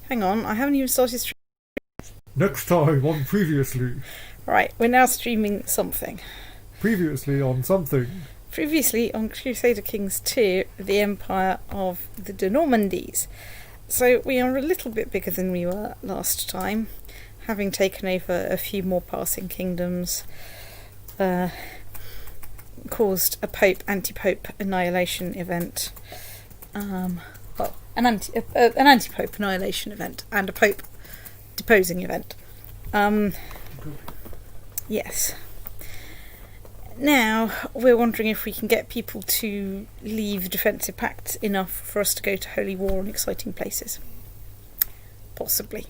Hang on, I haven't even started streaming. Next time on Previously. Right, we're now streaming something. Previously on something. Previously on Crusader Kings 2, the Empire of the Normandys. So we are a little bit bigger than we were last time, having taken over a few more passing kingdoms, caused a anti-pope annihilation event, an anti-pope annihilation event, and a pope deposing event. Yes. Now, we're wondering if we can get people to leave defensive pacts enough for us to go to holy war in exciting places. Possibly.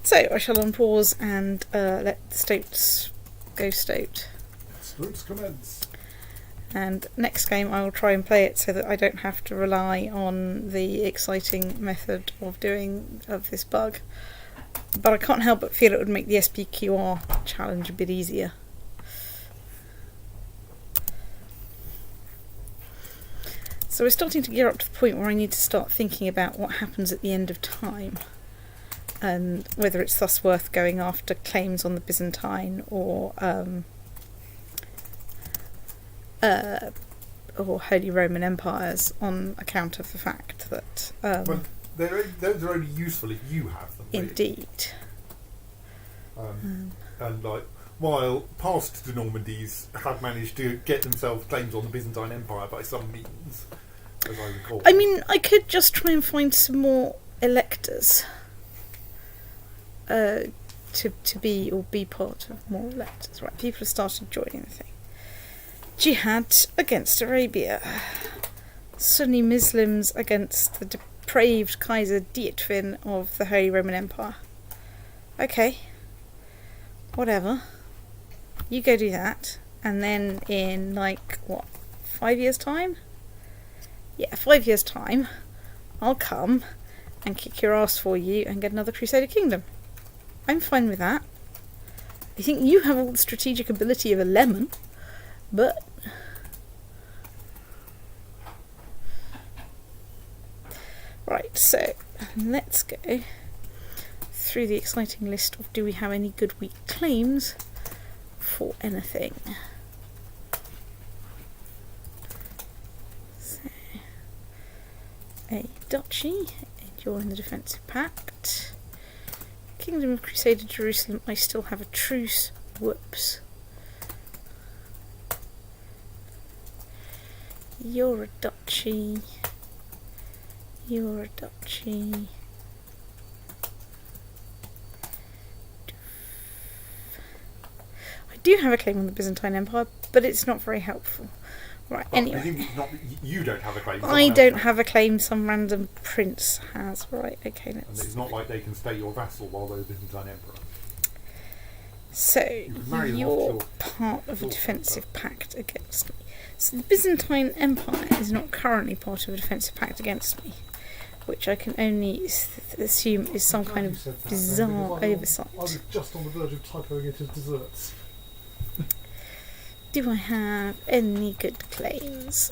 So, I shall unpause and let the stoats go stoat. Stoats commence. And next game I will try and play it so that I don't have to rely on the exciting method of this bug. But I can't help but feel it would make the SPQR challenge a bit easier. So we're starting to gear up to the point where I need to start thinking about what happens at the end of time, and whether it's thus worth going after claims on the Byzantine or Holy Roman empires on account of the fact that... well, those are only useful if you have them. Really. Indeed. And while past Normandys have managed to get themselves claims on the Byzantine Empire by some means, as I recall. I mean, I could just try and find some more electors to be part of more electors. Right, people have started joining the thing. Jihad against Arabia. Sunni Muslims against the depraved Kaiser Dietvin of the Holy Roman Empire. Okay. Whatever. You go do that. And then in, 5 years' time? Yeah, 5 years' time, I'll come and kick your ass for you and get another Crusader Kingdom. I'm fine with that. I think you have all the strategic ability of a lemon, but... Right, so let's go through the exciting list of do we have any good weak claims for anything. So, a duchy, join the defensive pact. Kingdom of Crusader Jerusalem, I still have a truce. Whoops. You're a duchy. You're a duchy. I do have a claim on the Byzantine Empire, but it's not very helpful. Right, well, anyway. You don't have a claim. I don't have a claim, some random prince has. Right, okay, let's... And it's not like they can stay your vassal while they're the Byzantine Emperor. So, you're part of a defensive pact against me. So the Byzantine Empire is not currently part of a defensive pact against me, which I can only assume is some kind of bizarre oversight. I was just on the verge of typoing it as desserts. Do I have any good claims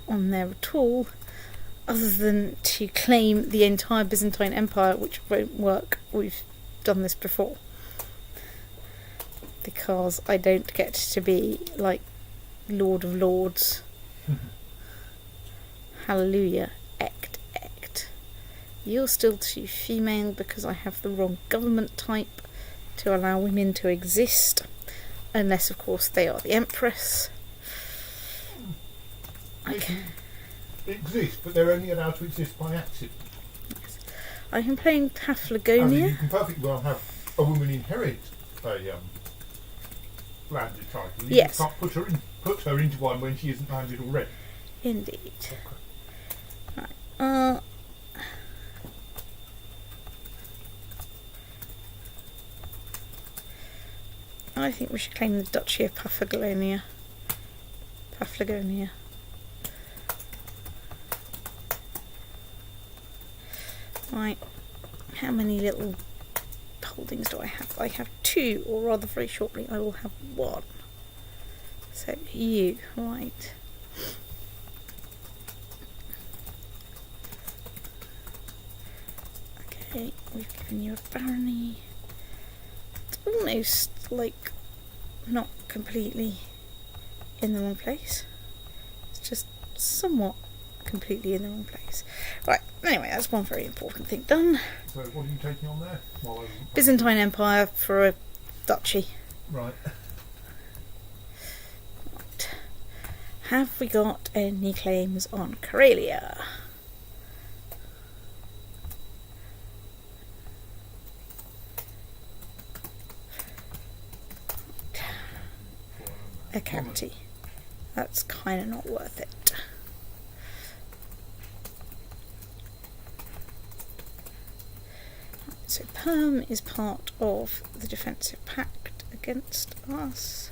on there at all, other than to claim the entire Byzantine Empire, which won't work? We've done this before. Because I don't get to be like Lord of Lords. Hallelujah. Ect. You're still too female because I have the wrong government type to allow women to exist. Unless, of course, they are the Empress. Okay. They exist, but they're only allowed to exist by accident. Yes. I am playing Paphlagonia. You can perfectly well have a woman inherit a landed title. You yes. can't put her into one when she isn't landed already. Indeed. Okay. Right. I think we should claim the Duchy of Paphlagonia. Right. How many little holdings do I have? I have 2, or rather very shortly I will have 1. So you, right. Okay, we've given you a barony. It's almost like not completely in the wrong place. It's just somewhat completely in the wrong place. Right, anyway, that's one very important thing done. So what are you taking on there? Byzantine Empire for a duchy. Right. Right. Have we got any claims on Karelia? A county. That's kind of not worth it. So Perm is part of the defensive pact against us.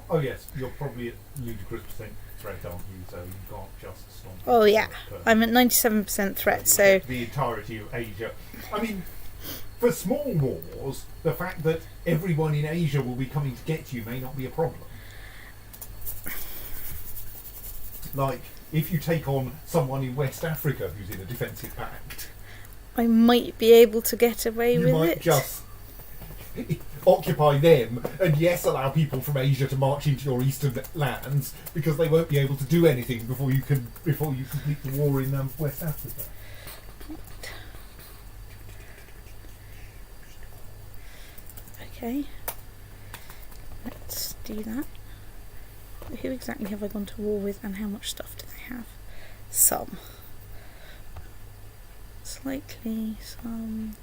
Oh yes, you're probably at ludicrous percent threat, aren't you? So you can't just stomp. Oh yeah, I'm at 97% threat. So the entirety of Asia. I mean, for small wars, the fact that everyone in Asia will be coming to get you may not be a problem. Like, if you take on someone in West Africa who's in a defensive pact, I might be able to get away with it. You might just occupy them and yes, allow people from Asia to march into your eastern lands because they won't be able to do anything before you complete the war in West Africa. Okay, let's do that. Who exactly have I gone to war with and how much stuff do they have? Some. Slightly, some.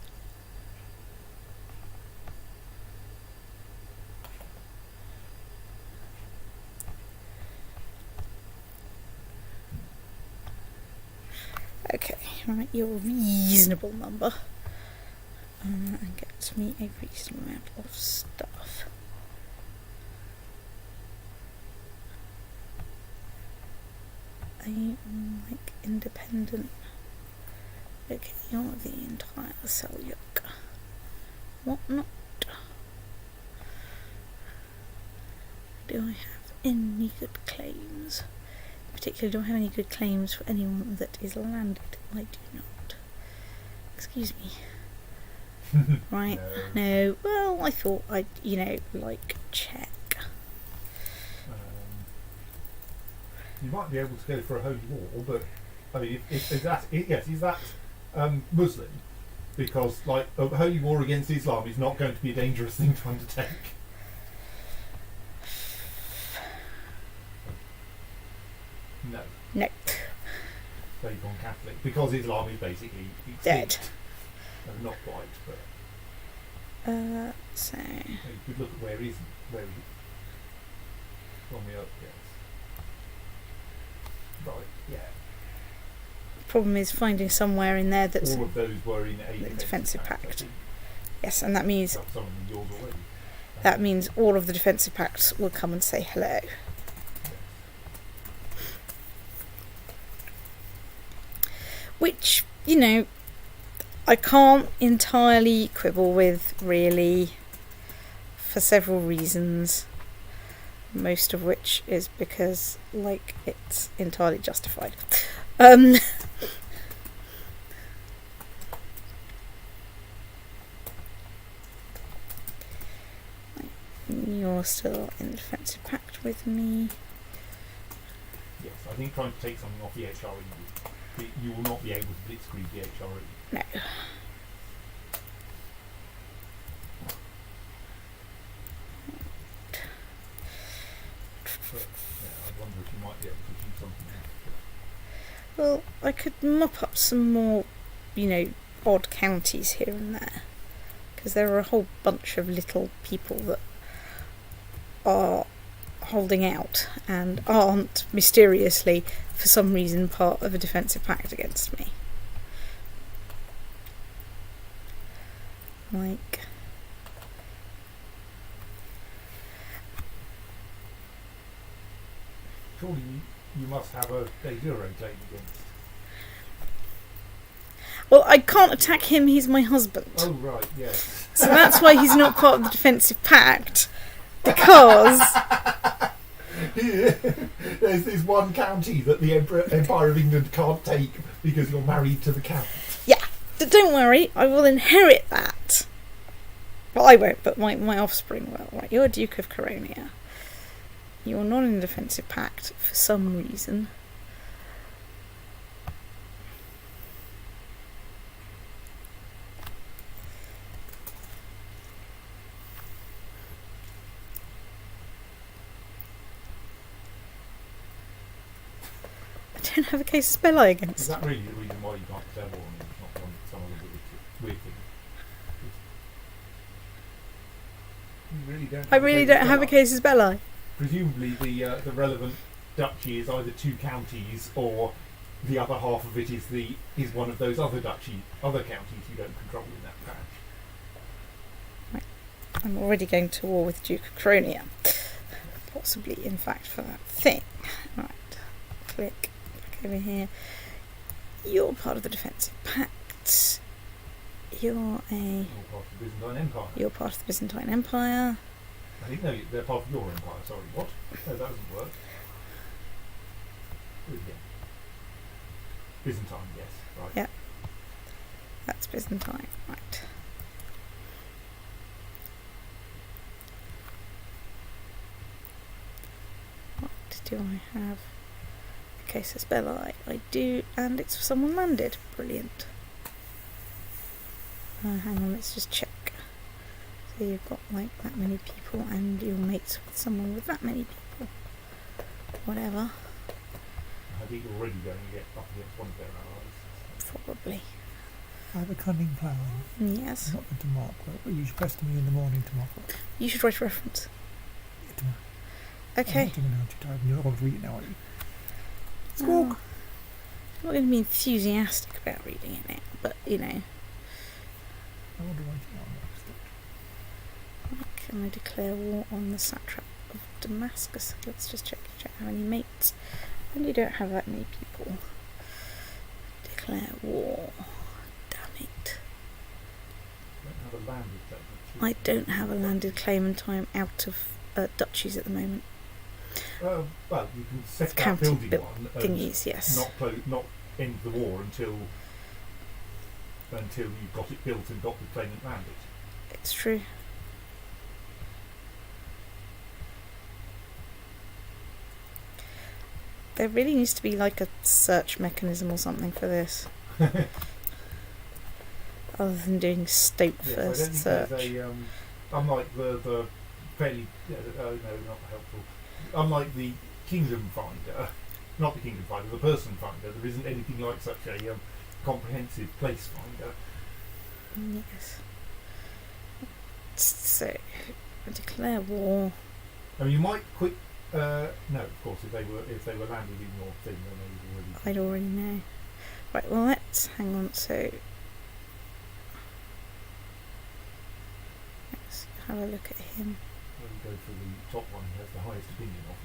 Okay, right, you're a reasonable number. And get me a reasonable amount of stuff. I like independent. Okay, you're the entire Seljuk. What not? Do I have any good claims? Particularly, do I have any good claims for anyone that is landed? I do not. Excuse me. Right, no. Well, I thought I'd, like, check. You might be able to go for a holy war, but I mean, is that Muslim? Because like a holy war against Islam is not going to be a dangerous thing to undertake. No. No. They've gone Catholic because Islam is basically dead. Not quite, but. So. You could look at where he on the earth, yes. Right, yeah. Problem is finding somewhere in there that's all of those were in a defensive pact. Yes, and that means some of them yours already. That means all of the defensive pacts will come and say hello. Yes. Which, I can't entirely quibble with, really, for several reasons. Most of which is because, it's entirely justified. You're still in the defensive pact with me. Yes, I think trying to take something off the HRE, you will not be able to blitzkrieg the HRE. No. But, I wonder if you might be able to do something else. Well, I could mop up some more, odd counties here and there. Because there are a whole bunch of little people that are holding out and aren't mysteriously, for some reason, part of a defensive pact against me. Surely you must have a de jure claim against. Well, I can't attack him, he's my husband. Oh, right, yes. So that's why he's not part of the defensive pact. Because... There's this one county that the Empire of England can't take because you're married to the count. Yeah. don't worry, I will inherit that. Well, I won't, but my offspring will. Right, you're Duke of Coronia. You're not in a defensive pact for some reason. I don't have a case of Belette against. Is that really the reason why you can't declare war on him? Not on some of the weird thing. You really don't. I really don't have a case of Belette. Presumably, the relevant duchy is either two counties, or the other half of it is one of those other counties you don't control in that patch. Right. I'm already going to war with Duke of Coronia. Possibly, in fact, for that thing. Right. Click. Back over here. You're part of the defensive pact. You're part of the Byzantine Empire. You're part of the Byzantine Empire. I think no, they're part of your empire. Sorry, what? No, that doesn't work. Yeah. Byzantine, yes, right. Yeah. That's Byzantine, right. What do I have? A case of Belette. I do, and it's for someone landed. Brilliant. Hang on, let's just check. So you've got like that many people, and you're mates with someone with that many people. Whatever. I think you're already going to get up against one of their allies. Probably. I have a cunning plan. Yes. I'm not going to mark well. You should press to me in the morning to mark it. You should write a reference. Yeah, tomorrow. Okay. I'm not even how to type. You're not going to read it now, are you? Oh, Squawk. I'm not going to be enthusiastic about reading it now, but you know. I want to write it down next. Can I declare war on the satrap of Damascus? Let's just check how many mates. And you don't have that many people. Declare war. Damn it. You don't have a landed claim. I don't have a landed claim, and I'm out of duchies at the moment. Well, you can set about County building one. Thingies, yes. Not end the war until you've got it built and got the claimant landed. It's true. There really needs to be like a search mechanism or something for this. Other than doing Stoke first search. Unlike the fairly, no, not helpful. Unlike the Kingdom Finder, not the Kingdom Finder, the Person Finder, there isn't anything like such a comprehensive place finder. Yes. So, I declare war. I mean, you might quick. No, of course, if they were landed in your thing, then they would already. I'd already know. Right. Well, let's hang on. So, let's have a look at him. Well, you go for the top one who has the highest opinion of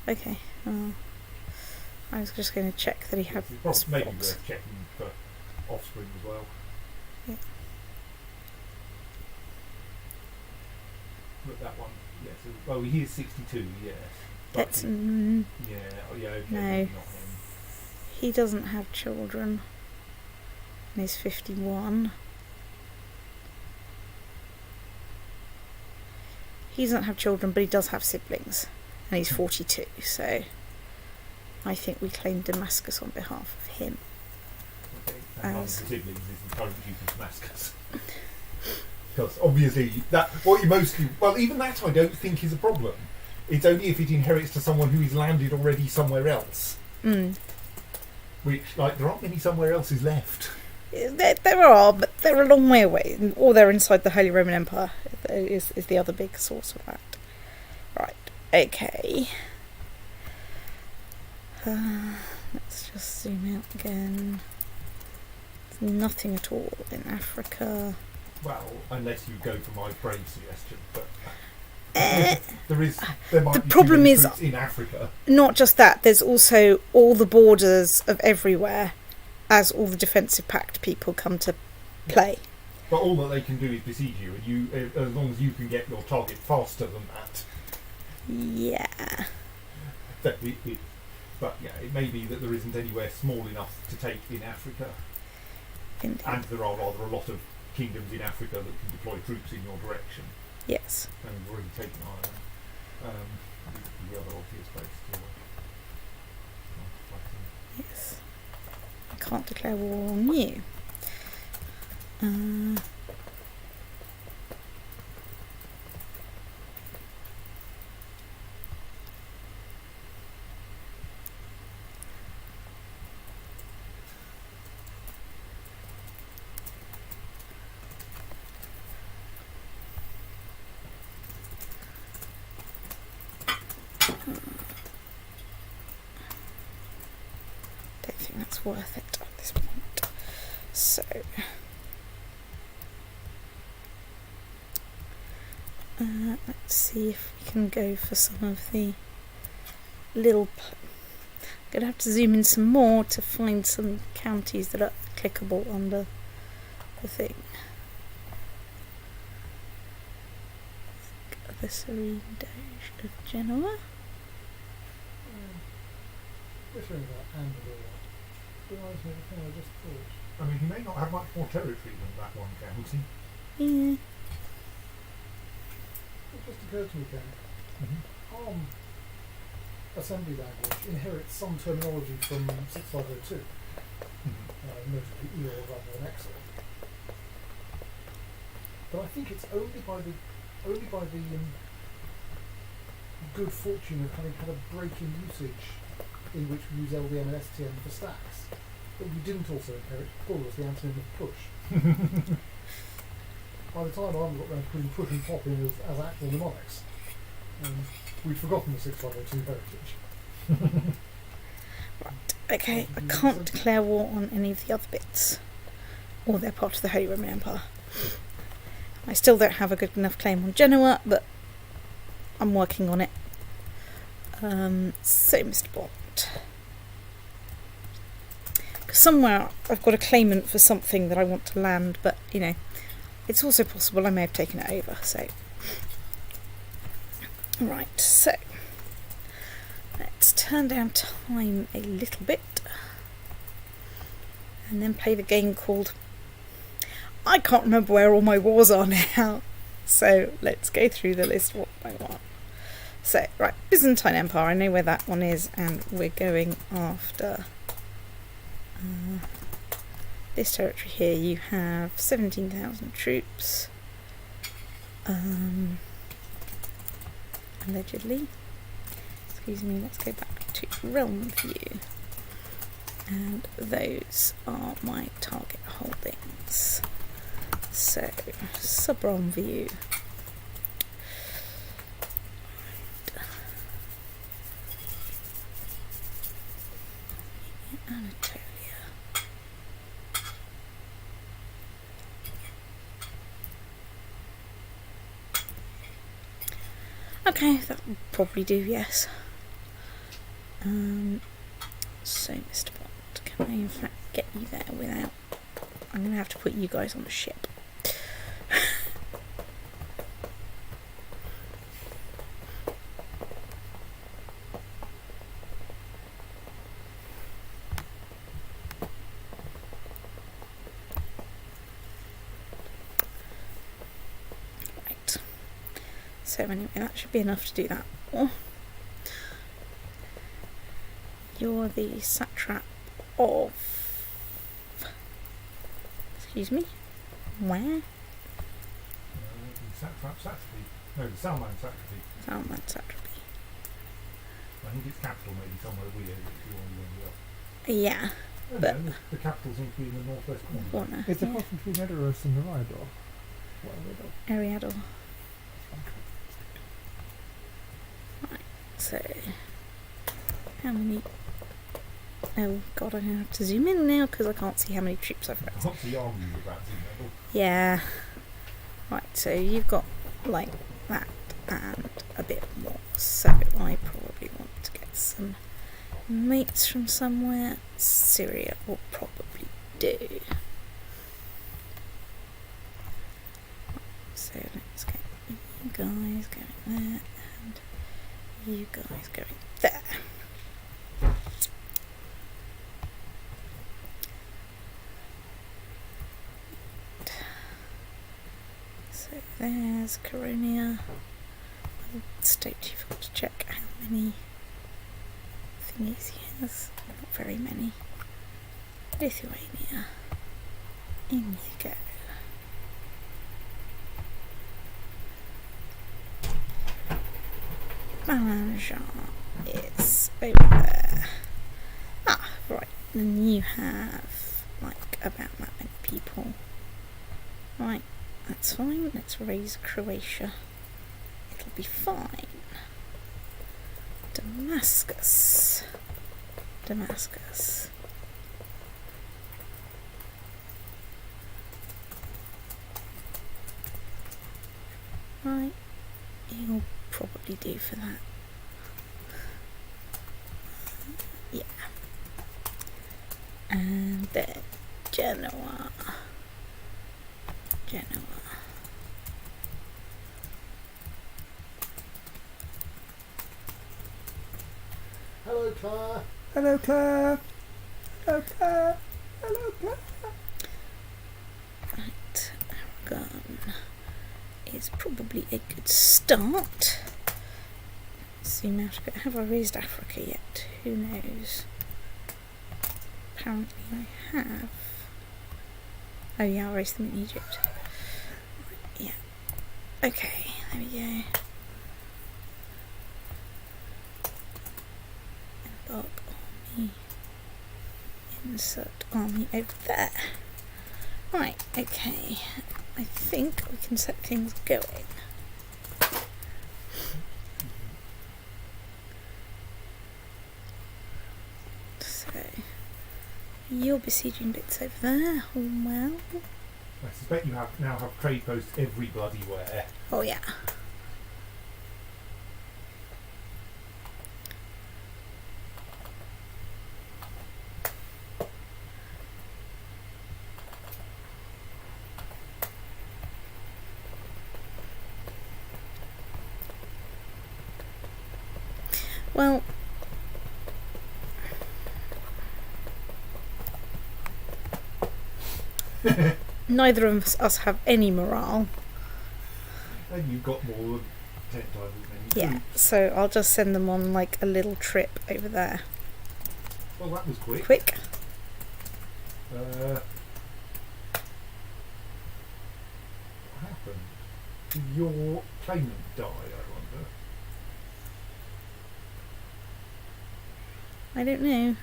you. Okay. I was just going to check that he had It's maybe spots. worth checking for offspring as well. Yeah. But that one, yes. Well, he is 62, yes. But Let's. yeah, okay, No. maybe not him. He doesn't have children. And he's 51. He doesn't have children, but he does have siblings. And he's 42, so I think we claim Damascus on behalf of him. Okay, and one of As- the siblings is the current Duke of Damascus. Because obviously, even that I don't think is a problem. It's only if it inherits to someone who is landed already somewhere else. Mm. Which, there aren't many somewhere else's left. There are, but they're a long way away. Or they're inside the Holy Roman Empire, is the other big source of that. Right, okay. Let's just zoom out again. There's nothing at all in Africa. Well, unless you go for my brave suggestion, but Eh, there might The be problem too many is- troops in Africa. Not just that, there's also all the borders of everywhere as all the defensive pact people come to play. But all that they can do is besiege you, and as long as you can get your target faster than that. Yeah. But yeah, it may be that there isn't anywhere small enough to take in Africa. Indeed. And there are rather a lot of kingdoms in Africa that can deploy troops in your direction. Yes. And we've already taken Ireland. The other obvious place to fight in. Yes. I can't declare war on you. Don't think that's worth it at this point. So, let's see if we can go for some of the little. Gonna have to zoom in some more to find some counties that are clickable under the thing. The Serene Doge of Genoa. Which one is that? Andorra. Reminds me of the thing I just thought. I mean, he may not have much more territory than that one county. Yeah. It just occurred to me, Ken. Assembly language inherits some terminology from 6502, notably EOR rather than EXOR. But I think it's only by the good fortune of having had a break in usage in which we use LDM and STM for stacks that we didn't also inherit pull as the antonym of push. By the time I got around to putting push and pop in as actual mnemonics, we'd forgotten the 6502 heritage. Right, okay, I can't declare war on any of the other bits, or they're part of the Holy Roman Empire. I still don't have a good enough claim on Genoa, but I'm working on it. So, Mr. Bond. Because somewhere I've got a claimant for something that I want to land, but, you know, it's also possible I may have taken it over, so. Right, so. Let's turn down time a little bit. And then play the game called... I can't remember where all my wars are now. So let's go through the list one by one. So, right, Byzantine Empire, I know where that one is, and we're going after this territory here. You have 17,000 troops. Allegedly. Excuse me, let's go back to realm view. And those are my target holdings. So, sub-realm view. Anatolia. Okay, that will probably do, yes. So, Mr. Bond, can I in fact get you there without... I'm going to have to put you guys on a ship. Right. So anyway, that should be enough to do that. Oh. You're the satrap of... Excuse me? Where? The satrap satrapy. No, the Salman satrapy. Salman satrapy. I think its capital may be somewhere weird if you want to end up. Yeah. Oh, But- no, the capital seems to be in the northwest corner. Corner. Is the Yeah. cross between Edoros and Neridor? Ariador. So, how many... Oh god, I'm going to have to zoom in now because I can't see how many troops I've got. What's the army with that level? Yeah. Right, so you've got like that and a bit more. So I probably want to get some mates from somewhere. Syria will probably do. So let's get you guys going there and you guys going there. there's Coronia. Oh, State, you forgot to check how many thingies he has. Not very many. Lithuania. In you go. Malanjan is over there. Ah, right. And you have, like, about that many people. Right, that's fine. Let's raise Croatia. It'll be fine. Damascus. Damascus. Right, you'll probably do for that. Yeah. And then Genoa. Hello, Claire. Hello, Claire. Hello, Claire. Hello, Claire. Right, Aragon is probably a good start. Zoom out a bit. Have I raised Africa yet? Who knows? Apparently I have. Oh yeah, I raised them in Egypt. Right, yeah. Okay, there we go. Embark army. Insert army over there. Right, okay. I think we can set things going. So, you're besieging bits over there. Oh, well. I suspect you now have trade posts every bloody where. Oh, yeah. Well, neither of us have any morale. And you've got more than 10 times as many Yeah, troops. so I'll just send them on like a little trip over there. Well, that was quick. Quick. What happened? Did your claimant die, I wonder? I don't know.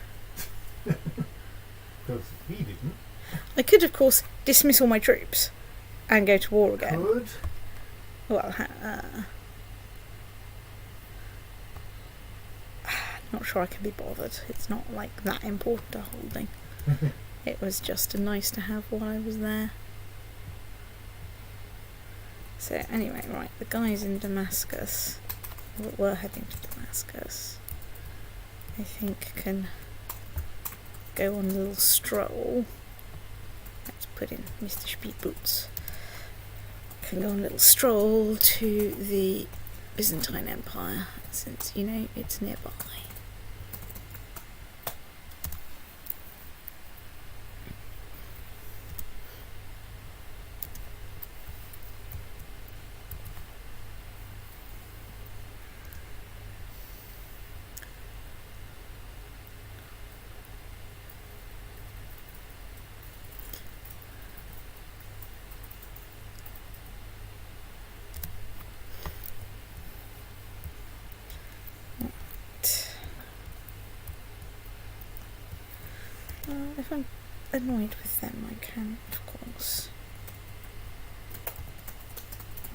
Because he didn't. I could, of course, dismiss all my troops and go to war again. Could. Well, not sure I can be bothered. It's not like that important a holding. It was just a nice to have while I was there. So anyway, right, the guys in Damascus, were heading to Damascus, I think can go on a little stroll. Let's put in Mr. Speed Boots. Can go on a little stroll to the Byzantine Empire, since, you know, it's nearby. If I'm annoyed with them, I can, of course,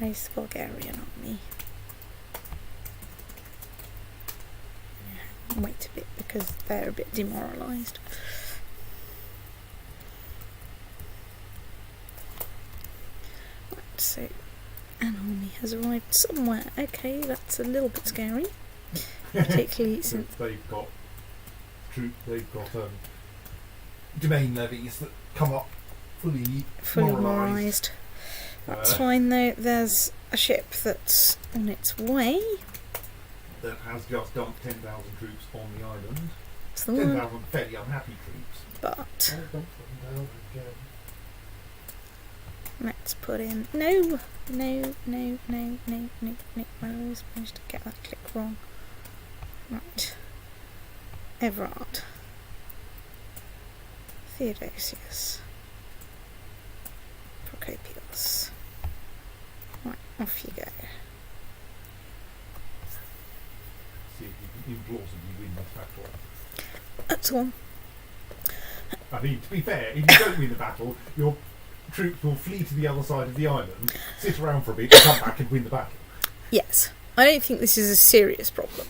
raise the Bulgarian army. Wait a bit because they're a bit demoralised. Right, so an army has arrived somewhere. Okay, that's a little bit scary, particularly since they've got domain levies that come up fully moralised. That's fine though. There's a ship that's on its way. That has just dumped 10,000 troops on the island. It's the one, 10,000 fairly unhappy troops. but I'll dump them down again. Let's put in... No! No. I always managed to get that click wrong. Right. Everard. Theodosius. Procopius. Right, off you go. See if you can implausibly win this battle. That's all. I mean, to be fair, if you don't win the battle, your troops will flee to the other side of the island, sit around for a bit, and come back and win the battle. Yes. I don't think this is a serious problem.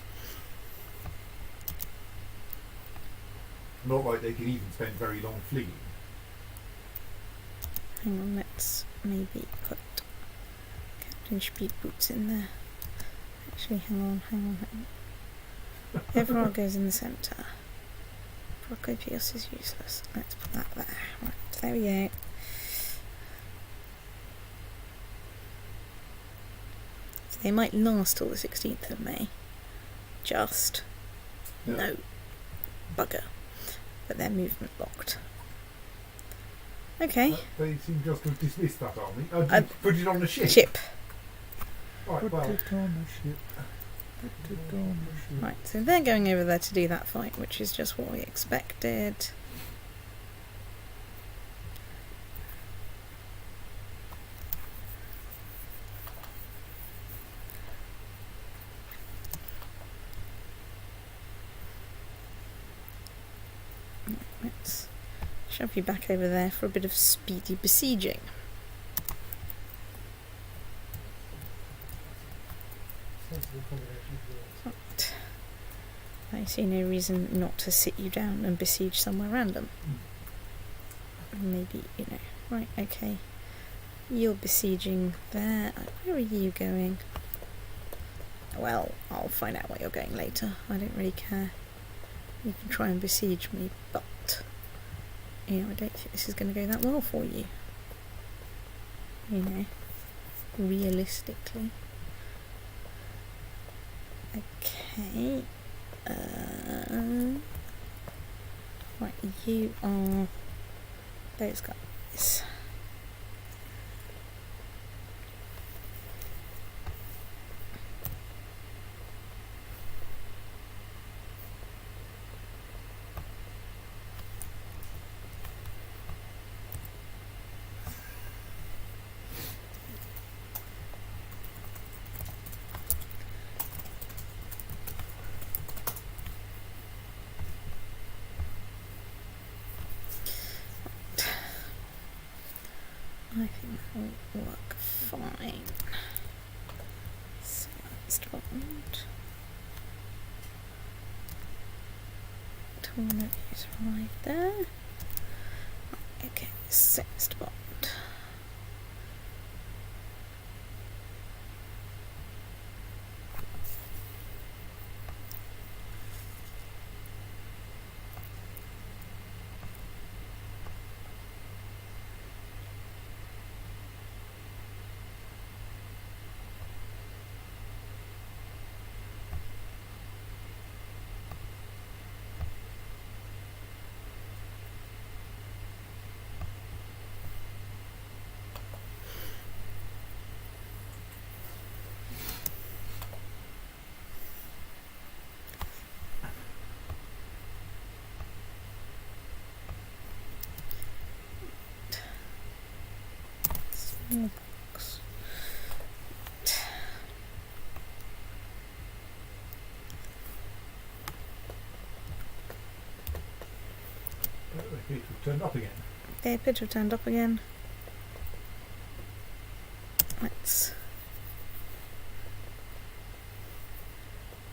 Not like they can even spend very long fleeing. Hang on, let's maybe put Captain Speed Boots in there. Actually, hang on. Everard goes in the centre. Procopius is useless. Let's put that there. Right, there we go. So they might last till the 16th of May. Just. Yeah. No. Bugger. But their movement locked. Okay. They seem just to have dismissed that army. Put it on the ship. Ship. Right, Put well, it on the ship. Put it on the ship. Right, so they're going over there to do that fight, which is just what we expected. Let's shove you back over there for a bit of speedy besieging. Sensible combination of words. Right. I see no reason not to sit you down and besiege somewhere random. Maybe, right, okay. You're besieging there. Where are you going? Well, I'll find out where you're going later. I don't really care. You can try and besiege me, but I don't think this is going to go that well for you. Realistically. Okay. Right, you are those guys. I think that will work fine. So let's bond. Tornado is right there. Okay, sixth bond. Box. They appear to have turned up again. They appear to have turned up again. Let's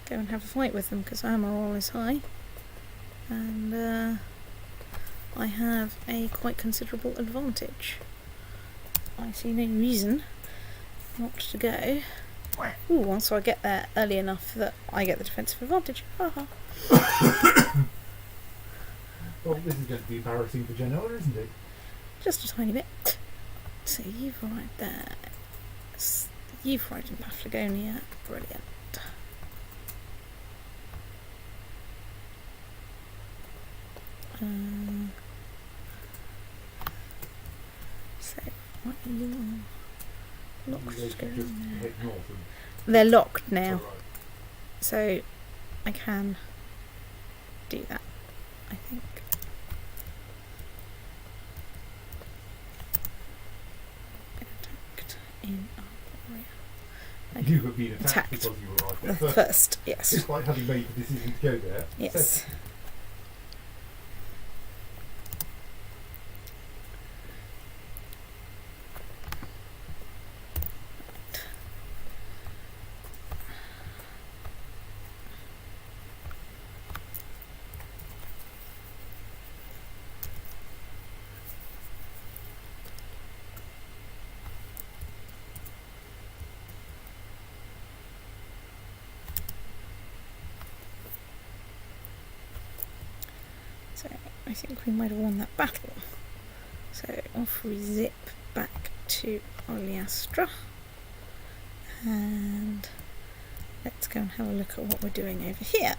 go and have a fight with them because our morale is high. And I have a quite considerable advantage. I see no reason not to go. Ooh, also I get there early enough that I get the defensive advantage. Haha. Well, this is going to be embarrassing for Genoa, isn't it? Just a tiny bit. So you've arrived there. You've arrived in Paphlagonia. Brilliant. So Right, you are locked. They to go should just in there. head north and They're locked now, right. so I can do that, I think. Attacked in Arborea. Okay. You have been attacked, Attacked. because you were right there The first. first, yes. Despite having made the decision to go there. Yes. So I think we might have won that battle. So off we zip back to Oliastra, and let's go and have a look at what we're doing over here.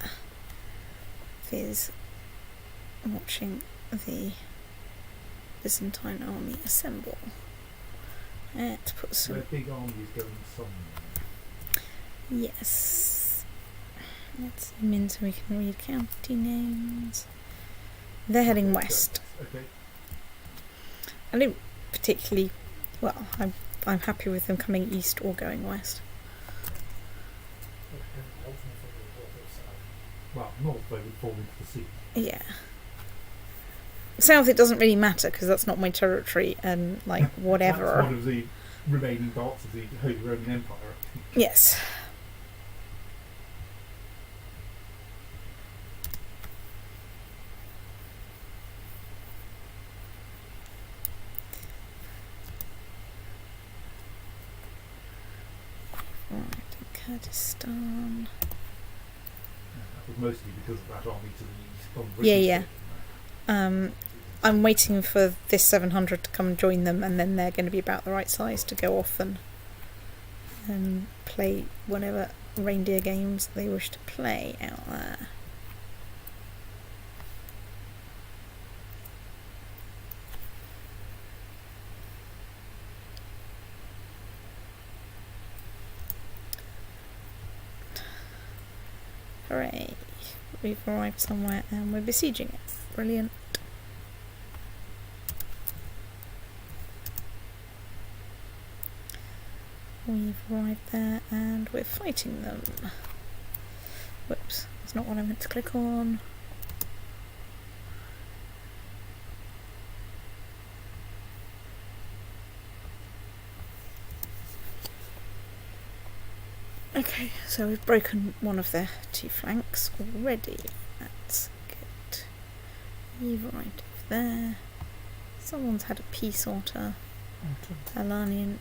Viz, watching the Byzantine army assemble. Let's put some. Their big army is going somewhere. Yes. Let's zoom in so we can read county names. They're heading west. Okay. I don't particularly. Well, I'm happy with them coming east or going west. Well, north they would fall into the sea. Yeah. South it doesn't really matter because that's not my territory and like That's whatever. one of the remaining parts of the Holy Roman Empire. Yes. Right, Kurdistan. That was mostly because of that army to the east. On Yeah, British yeah. side. I'm waiting for this 700 to come and join them, and then they're going to be about the right size to go off and play whatever reindeer games they wish to play out there. Hooray! We've arrived somewhere and we're besieging it. Brilliant. We've arrived there and we're fighting them. Whoops, that's not what I meant to click on. Okay, so we've broken one of their two flanks already. That's good. You've arrived over there. Someone's had a peace otter. Alanian.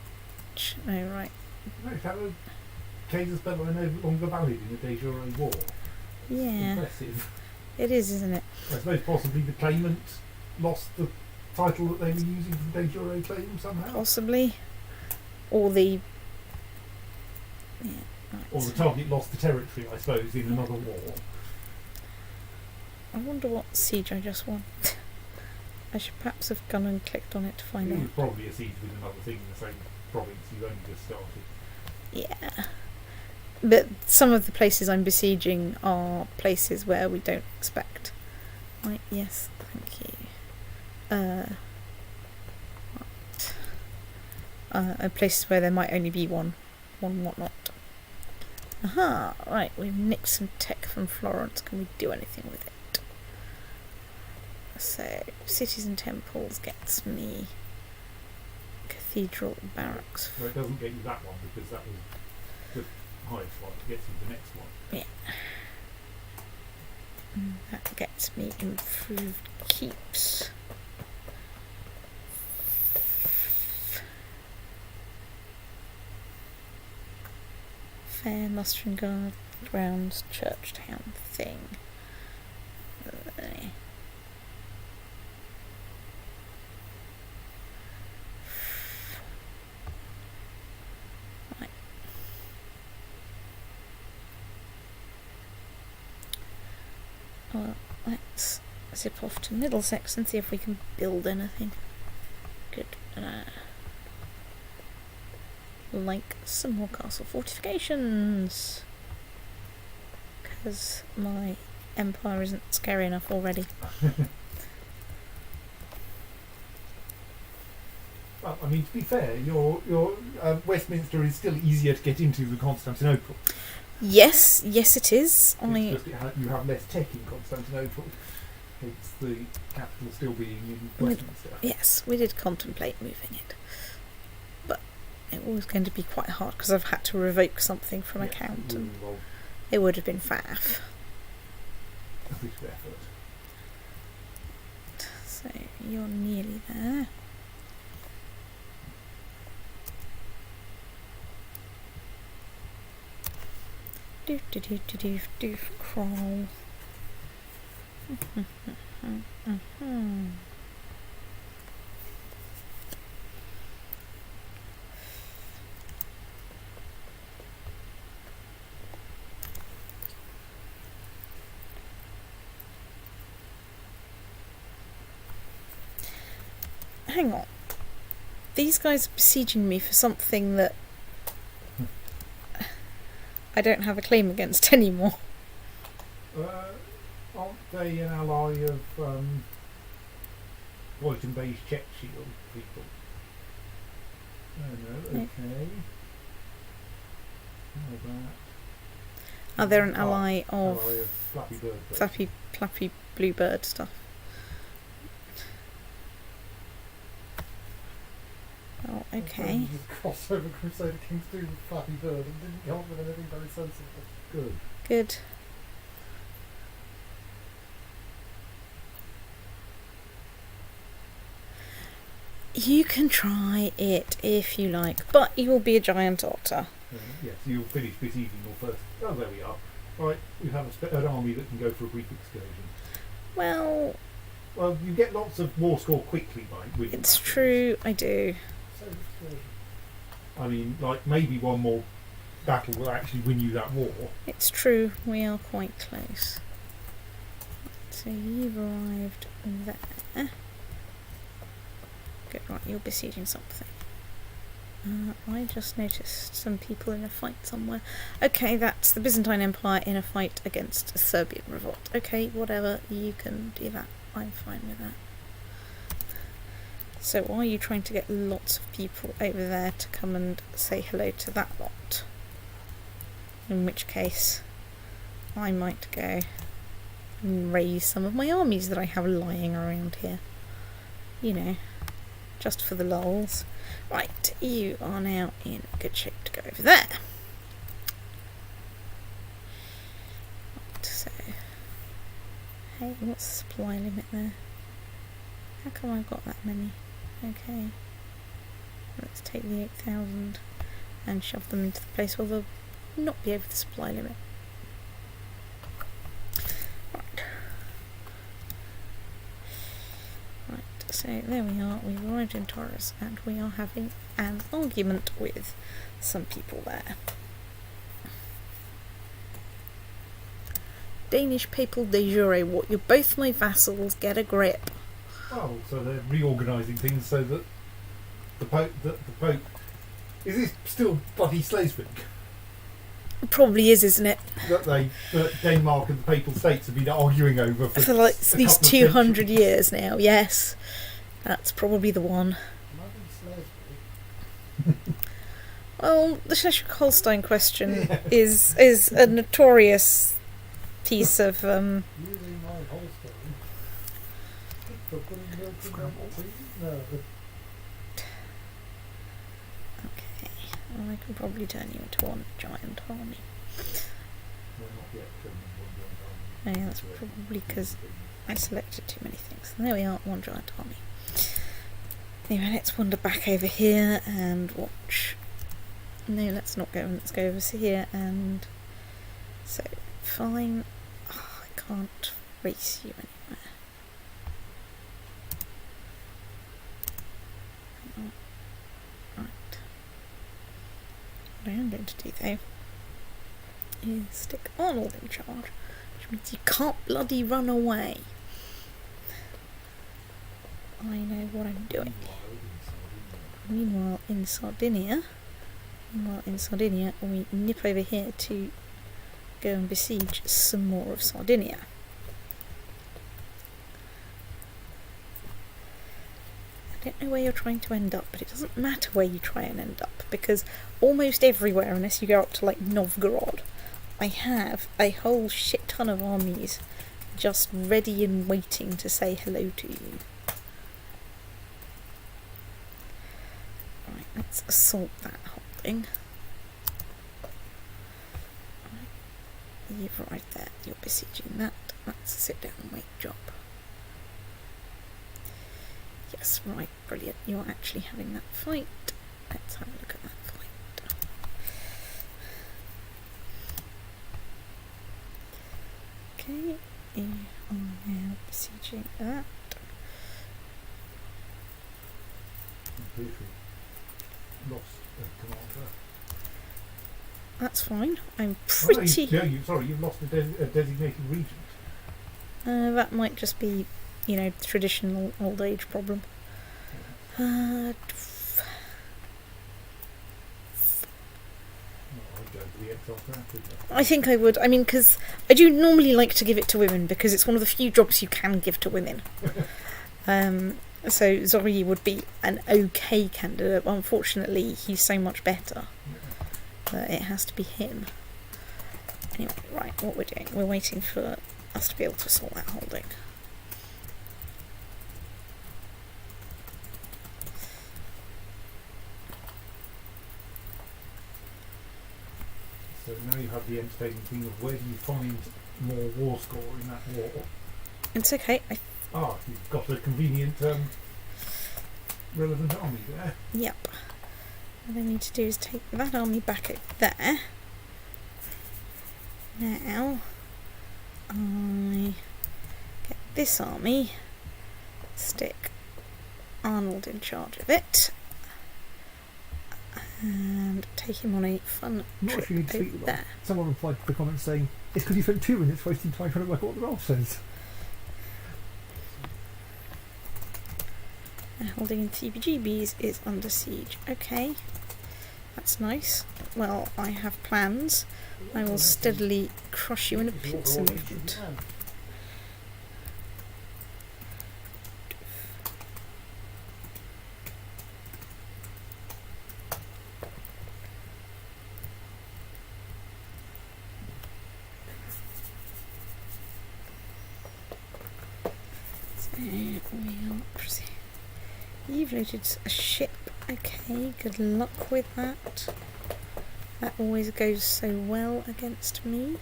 Oh, right. Right, that was Kaiser's spent no longer valid in the Dejure War. Yeah, Impressive. it is, isn't it? I suppose possibly the claimant lost the title that they were using for the Dejure claim somehow. Possibly. Or the. Yeah, right. Or the target lost the territory, I suppose, in another war. I wonder what siege I just won. I should perhaps have gone and clicked on it to find It out. was probably a siege with another thing in the same province you've only just started. Yeah. But some of the places I'm besieging are places where we don't expect. Right, yes, thank you. Right. Places where there might only be one whatnot. Aha, right, we've nicked some tech from Florence. Can we do anything with it? So, cities and temples gets me cathedral barracks. Well, it doesn't get you that one because that was the highest one. It gets you the next one. Yeah. That gets me improved keeps. Fair mustering guard grounds church town thing. Right. Well, let's zip off to Middlesex and see if we can build anything. Good. like some more castle fortifications. Because my empire isn't scary enough already. Well, I mean, to be fair, your Westminster is still easier to get into than Constantinople. Yes, it is. It's just you have less tech in Constantinople. It's the capital still being in Westminster. Yes, we did contemplate moving it. But it was going to be quite hard because I've had to revoke something from account. And it would have been faff. A bit of effort. So you're nearly there. Do crawl. Hang on. These guys are besieging me for something that I don't have a claim against anymore. Aren't they an ally of White and Beige check shield people? Oh no, okay. How about They're an ally of Flappy Bird. flappy bluebird stuff. Oh, okay. Crossover Crusader Kings 2 with Flappy Bird and didn't come up with anything very sensible. Good. You can try it if you like, but you will be a giant otter. Yes, you'll finish besieging your first. Oh, there we are. Right, we have an army that can go for a brief excursion. Well, you get lots of war score quickly by winning. it's battles. true, I do. I mean, like maybe one more battle will actually win you that war. It's true, we are quite close. So you've arrived there. Good, right, you're besieging something. I just noticed some people in a fight somewhere. Okay, that's the Byzantine Empire in a fight against a Serbian revolt. Okay, whatever, you can do that. I'm fine with that. So are you trying to get lots of people over there to come and say hello to that lot? In which case, I might go and raise some of my armies that I have lying around here. You know, just for the lols. Right, you are now in good shape to go over there. Right, so... Hey, what's the supply limit there? How come I've got that many? Okay. Let's take the 8,000 and shove them into the place where they'll not be over the supply limit. Right, so there we are. We've arrived in Taurus and we are having an argument with some people there. Danish papal de jure, what? You're both my vassals, get a grip. Oh, so they're reorganising things so that the Pope... Is this still bloody Schleswig? It probably is, isn't it? That Denmark and the Papal States have been arguing over for like a these couple of 200 centuries. years now, yes. That's probably the one. Well, the Schleswig-Holstein question is a notorious piece of... Using my Holstein for putting milk in my tea? No. Okay, well, I can probably turn you into one giant army. Well, not yet, Oh, yeah, that's probably because I selected too many things. There we are, one giant army. Anyway, let's wander back over here and watch. No, let's not go. Let's go over here and... So, fine. Oh, I can't race you anywhere. Oh, right. What I am going to do, though, is stick Arnold in charge, which means you can't bloody run away. I know what I'm doing. Meanwhile, in Sardinia, Well, in Sardinia, we nip over here to go and besiege some more of Sardinia. I don't know where you're trying to end up, but it doesn't matter where you try and end up, because almost everywhere, unless you go up to like Novgorod, I have a whole shit ton of armies just ready and waiting to say hello to you. Right, let's assault that holding. Right, you've arrived there, you're besieging that. That's a sit down and wait job. Yes, right, brilliant. You're actually having that fight. Let's have a look at that fight. Okay, you are now besieging that. Completely lost a commander. That's fine. I'm pretty... You've lost a designated regent. that might just be, traditional old age problem. I'd go for the exile craft, wouldn't I? I think I would. I mean, because I do normally like to give it to women, because it's one of the few jobs you can give to women. So Zori would be an okay candidate, but unfortunately he's so much better that it has to be him. Anyway, right, what we're doing, we're waiting for us to be able to assault that holding. So now you have the entertaining thing of where do you find more war score in that war? It's okay. You've got a convenient relevant army there. Yep. What I need to do is take that army back over there. Now, I get this army, stick Arnold in charge of it, and take him on a fun I'm not trip sure you need to over speak with there. that. Someone replied to the comment saying, it's because you spent 2 minutes wasting time trying to work out what the role says. Holding in TBGBs is under siege. Okay, that's nice. Well, I have plans. I will steadily crush you in a pincer movement. So we'll proceed. You've loaded a ship. Okay, good luck with that. That always goes so well against me.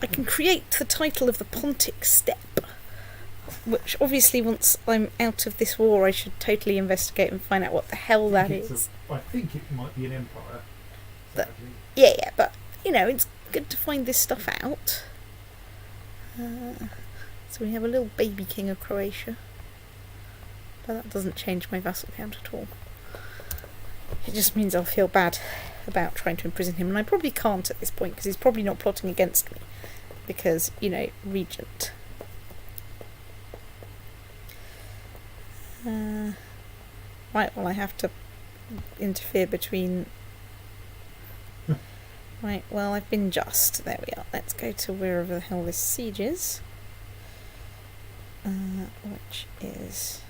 I can create the title of the Pontic Step, which obviously once I'm out of this war I should totally investigate and find out what the hell that is. I think it might be an empire. But, yeah, but it's good to find this stuff out. So we have a little baby king of Croatia, but that doesn't change my vassal count at all. It just means I'll feel bad about trying to imprison him, and I probably can't at this point because he's probably not plotting against me because, regent. Right, well I have to interfere between... Right, well I've been just. There we are. Let's go to wherever the hell this siege is. Which is...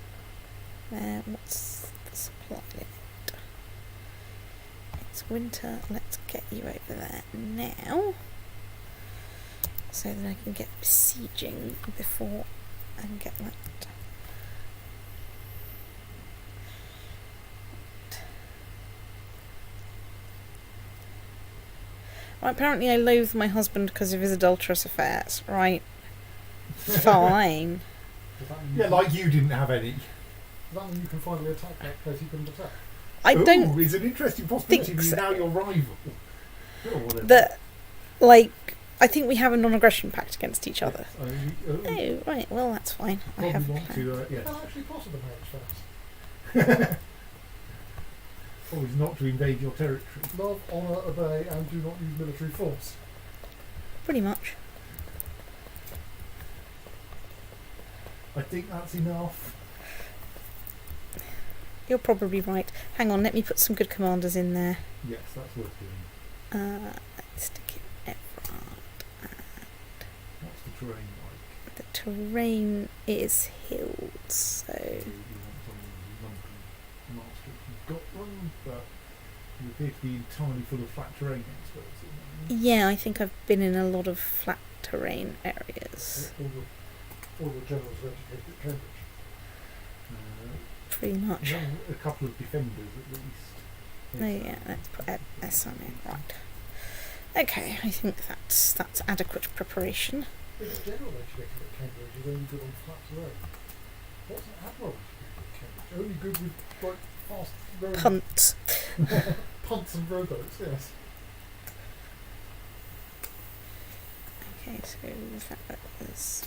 what's the supply limit? It's winter. Let's get you over there now. So that I can get besieging before I can get that. Right, apparently I loathe my husband because of his adulterous affairs. Right. Fine. Yeah, like you didn't have any. Does that mean you can finally attack that place you couldn't attack? I don't It's an interesting possibility. think He's so. now your rival. Or whatever. that, I think we have a non-aggression pact against each other. Oh, right, well that's fine. I Probably have a want plan. to, yes. That's actually part of the marriage vows. Always not to invade your territory. Love, honour, obey, and do not use military force. Pretty much. I think that's enough. You're probably right. Hang on, let me put some good commanders in there. Yes, that's worth doing. Let's stick in Everard. What's the terrain like? The terrain is hills, so You want someone who's master. You've got one, but you appear to be entirely full of flat terrain experts. yeah, I think I've been in a lot of flat terrain areas. All the generals are educated at Cambridge. Pretty much. A couple of defenders at least. Oh yeah, let's put S on it. Right. Okay, I think that's adequate preparation. If a general educated at Cambridge is only good on flat terrain, what's an admiral educated at Cambridge? Only good with like fast rowing. Punt. Punts and rowboats, yes. Okay, so the fact that there's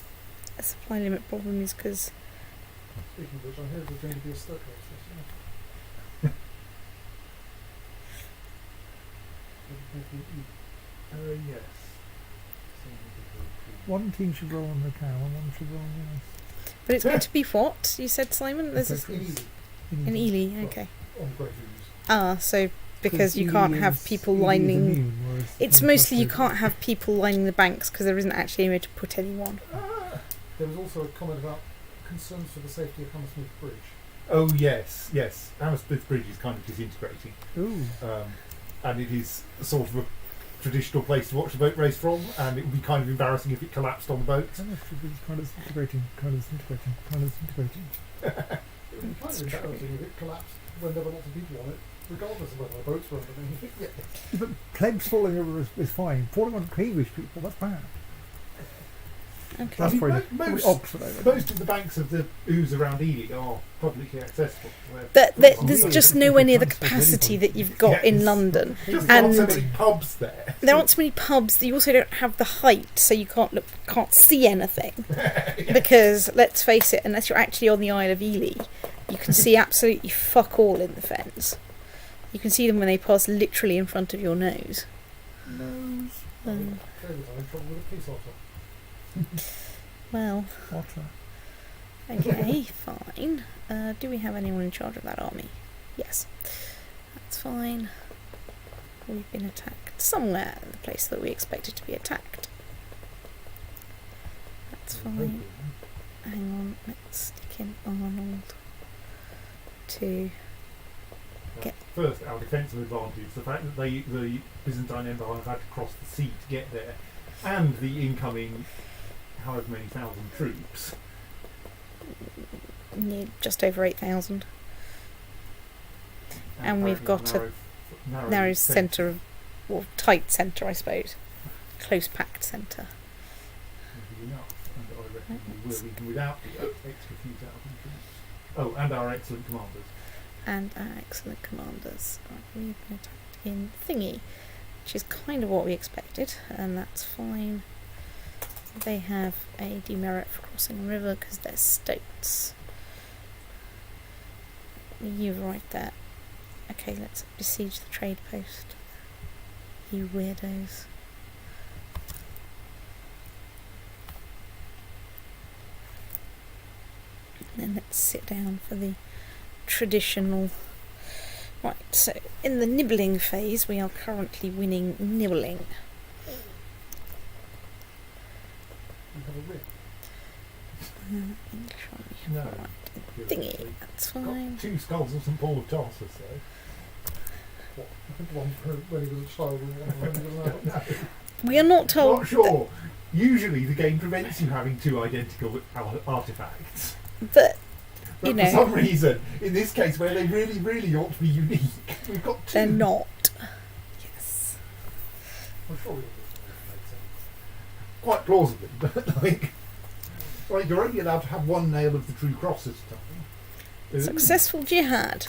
a supply limit problem is because Speaking of which, I heard there's going to be a stoke race this year. Yes. One team should roll on the cow and one should roll on the ice. but it's going to be what you said, Simon. There's It's Ely, an Ely. Okay. on Great Ooze. So because you can't have people lining. It's mostly you can't have people lining the banks because there isn't actually anywhere to put anyone. There was also a comment about concerns for the safety of Hammersmith Bridge. Oh yes, yes. Hammersmith Bridge is kind of disintegrating, Ooh. and it is sort of a traditional place to watch the boat race from, and it would be kind of embarrassing if it collapsed on the boat. Kind of disintegrating. It would be kind of embarrassing if it collapsed when there were lots of people on it, regardless of whether the boats were underneath. Yeah. But plebs falling over is fine. Falling on Cambridge people, that's bad. Okay. That's I mean, probably most Oxford over. most of the banks of the ooze around Ely are publicly accessible. There's just nowhere near the capacity that you've got in Yes. London. Just And- not so many pubs there. There aren't so many pubs. You also don't have the height, so you can't see anything. Because let's face it, unless you're actually on the Isle of Ely, you can see absolutely fuck all in the fens. You can see them when they pass literally in front of your nose. Nose. They was having trouble with a police officer. Well, Otter. okay, fine. Do we have anyone in charge of that army? Yes, that's fine. We've been attacked somewhere, the place that we expected to be attacked. That's fine. Hang on, let's stick in Arnold to get. First, our defensive advantage, the fact that the Byzantine Empire have had to cross the sea to get there, and the incoming however many thousand troops. Yeah, just over 8,000. And we've apparently got a narrow centre of, or tight centre, I suppose. Close packed centre. Would be enough, and I reckon we will even without the extra few thousand troops. Oh, and our excellent commanders. And our excellent commanders. Right, we've been attacked in Thingy, which is kind of what we expected, and that's fine. They have a demerit for crossing a river because they're stoats. You're right there. Okay, let's besiege the trade post. You weirdos. And then let's sit down for the traditional. Right, so in the nibbling phase, we are currently winning nibbling. You have a rip. English army. No. Right, thingy, that's fine. Got 2 skulls of St Paul of Tarsus, though. What? One for when he was a child and one when he was an adult. We are not told. Not sure. Usually the game prevents you having 2 identical artifacts. But But You know. for some reason, in this case where they really, really ought to be unique, we've got 2. they're not. Yes. I'm sure we'll do it. Quite plausibly, but like you're only allowed to have 1 nail of the true cross at a time. Ooh. Successful jihad.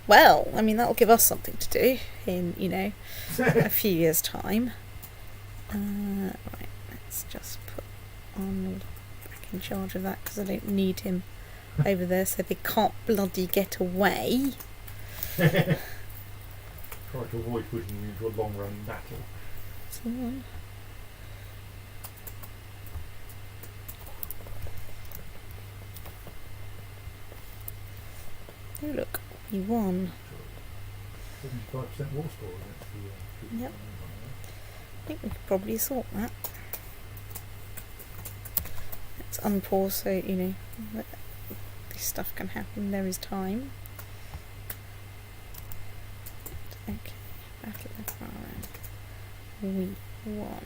Well, I mean, that'll give us something to do in, a few years' time. Right, let's just put Arnold back in charge of that because I don't need him over there so they can't bloody get away. Try to avoid putting you into a long-running battle. So on. He won. 75% war score against the. Yep. I think we could probably sort that. Let's unpause so, you know, that this stuff can happen. There is time. Okay, Battle of Ireland. We won.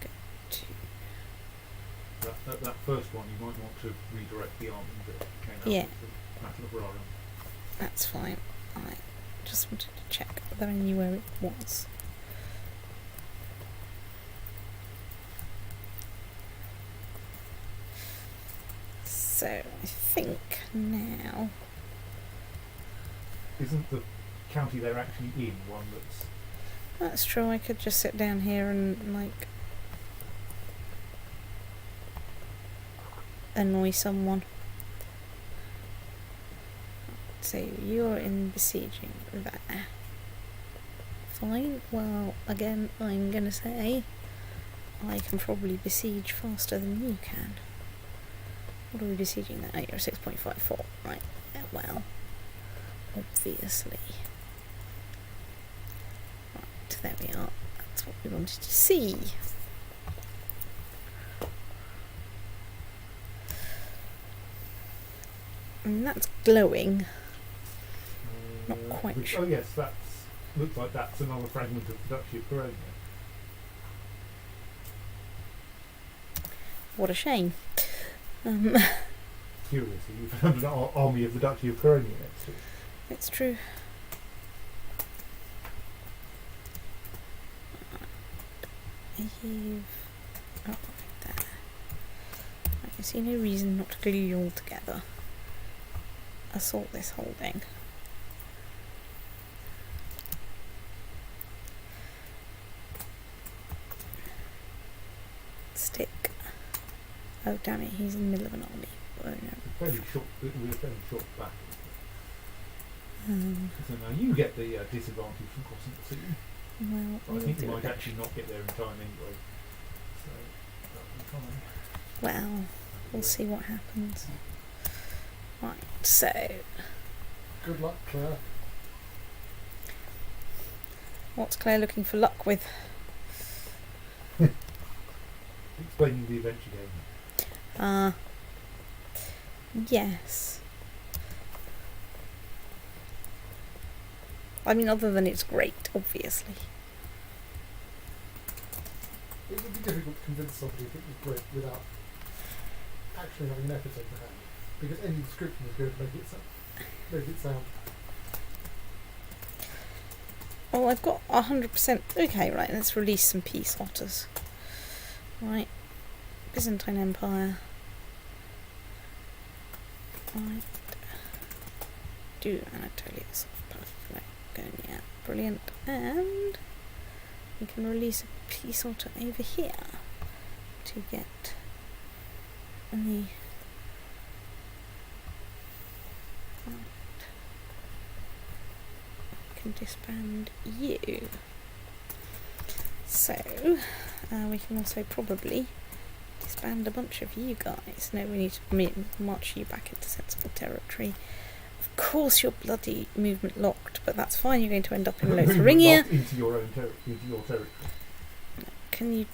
Go to. That first one, you might want to redirect the army that came out Yeah. of the Battle of Ireland. That's fine. I just wanted to check that I knew where it was. So I think now. Isn't the county they're actually in one That's true. I could just sit down here and like annoy someone. So you're in besieging there. Fine. Well, again, I'm gonna say I can probably besiege faster than you can. What are we besieging there? Oh, you're 6.54. Right. Yeah, well, obviously. Right, there we are. That's what we wanted to see. And that's glowing. Not quite which, sure. oh yes, that's looks like that's another fragment of the Duchy of Coronia. What a shame. Curiously, you've found an army of the Duchy of Coronia next to it. It's true. You've... Oh, there. I see no reason not to glue you all together. Assault this holding. Stick. Oh damn it, he's in the middle of an army. Oh no. Fairly short, we're fairly short battle. Um, So now you get the disadvantage from crossing the sea. well, But I we'll think you do might that. actually not get there in time anyway. So that'll be fine. Well, we'll see what happens. Right, so Good luck, Claire. what's Claire looking for luck with? Explaining the adventure game. Yes. I mean, other than it's great, obviously. It would be difficult to convince somebody if it was great without actually having an episode to hand. Because any description is going to make it sound. Oh, I've got 100%. Okay, right, let's release some peace otters. Right. Byzantine Empire. Right. Do Anatolia soft Paflagonia. Brilliant. And we can release a peace otter over here to get the can disband you. So we can also probably disband a bunch of you guys. No, we need to march you back into sensible territory. Of course you're bloody movement locked, but that's fine, you're going to end up in Lotharingia. Into your own into your territory. Can you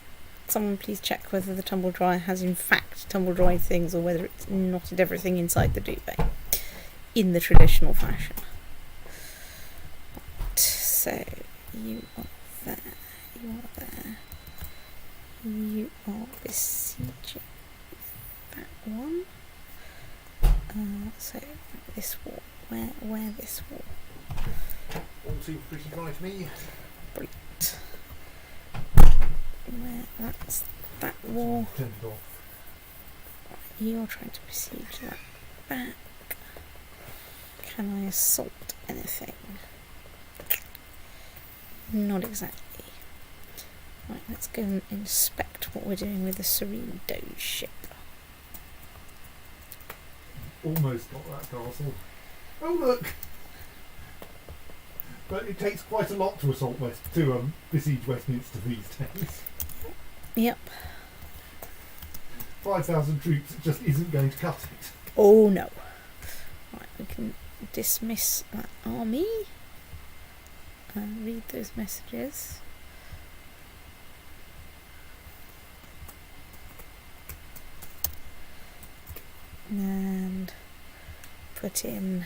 someone please check whether the tumble dryer has in fact tumble dried things or whether it's knotted everything inside the duvet in the traditional fashion. So you are there, you are there, you are besieging that one. So this wall, where this wall? All seems pretty dry to me. Brilliant. Where that's that wall. Turned it off. You're trying to besiege that back. Can I assault anything? Not exactly. Right, let's go and inspect what we're doing with the Serene Doge ship. Almost got that castle. Oh look! But it takes quite a lot to assault besiege Westminster these days. Yep. 5,000 troops just isn't going to cut it. Oh no. Right, we can dismiss that army and read those messages. And put in.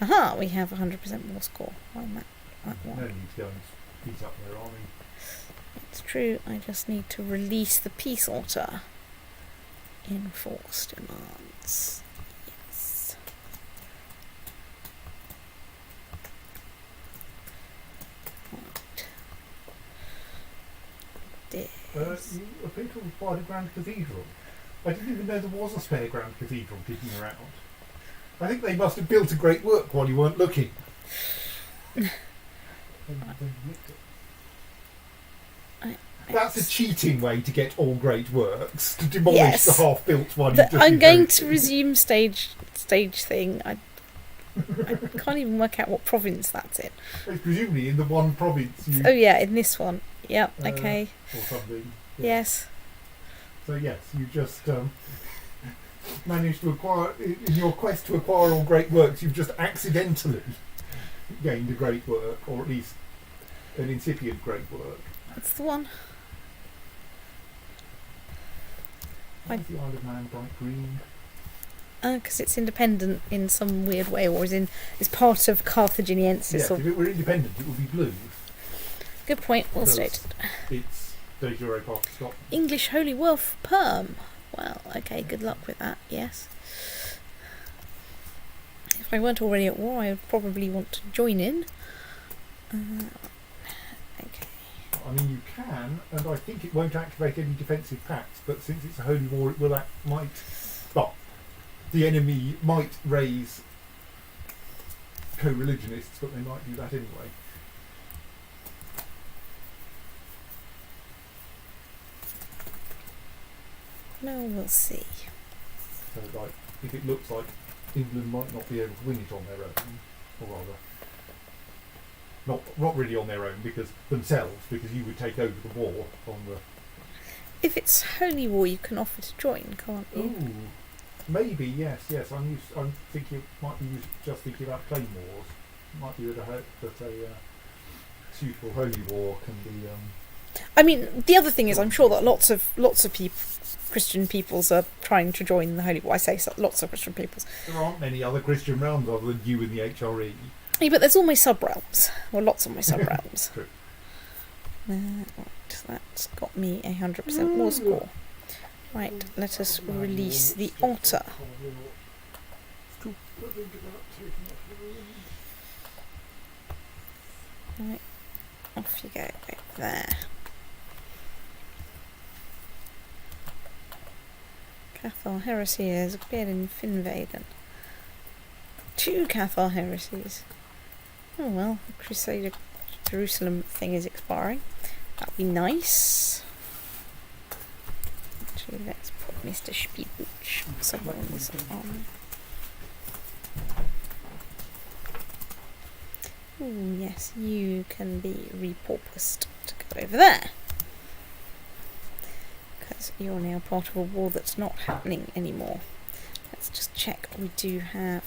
Aha! We have 100% more score on that No one. need to go and beat up their army. It's true, I just need to release the peace order. Enforce demands. Yes. Right. This. You appear to have acquired a Grand Cathedral. I didn't even know there was a spare Grand Cathedral kicking around. I think they must have built a great work while you weren't looking. Then nicked it. That's a cheating way to get all great works, to demolish Yes. the half-built one. You've just I'm going inherited. to resume stage thing. I can't even work out what province that's in. It's presumably in the one province you... Oh yeah, in this one. Yep, okay. Or something. Yeah. Yes. So yes, you just managed to acquire, in your quest to acquire all great works, you've just accidentally gained a great work, or at least an incipient great work. That's the one. Why is the Isle of Man bright green? Because it's independent in some weird way, or is part of Carthaginiensis. Yes, Or... if it were independent, it would be blue. Good point, well Because stated. It's de jure part of Scotland. English Holy Wolf Perm. Well, okay, good luck with that, yes. If I weren't already at war, I would probably want to join in. Okay. I mean, you can, and I think it won't activate any defensive pacts, but since it's a holy war, it will the enemy might raise co-religionists, but they might do that anyway. No, we'll see. So, like, if it looks like England might not be able to win it on their own, or rather, not really on their own, because you would take over the war on the... If it's Holy War, you can offer to join, can't you? Ooh, maybe, yes. I'm thinking, might be just thinking about claymores. Might be that a suitable holy war can be... I mean, the other thing is, I'm sure that lots of people, Christian peoples, are trying to join the Holy War. I say so, lots of Christian peoples. There aren't many other Christian realms other than you and the HRE. Yeah, but there's all my sub-realms. Well, lots of my sub-realms. True. Right, that's got me 100% more score. Right, let us release the otter. Right, off you go. Right there. Cathar heresy has appeared in Finvaden. 2 Cathar heresies. Oh well, the Crusader Jerusalem thing is expiring. That'd be nice. Actually, let's put Mr. Spiegelch someone's on. Ooh, yes, you can be repurposed to go over there. Because you're now part of a war that's not happening anymore. Let's just check. We do have...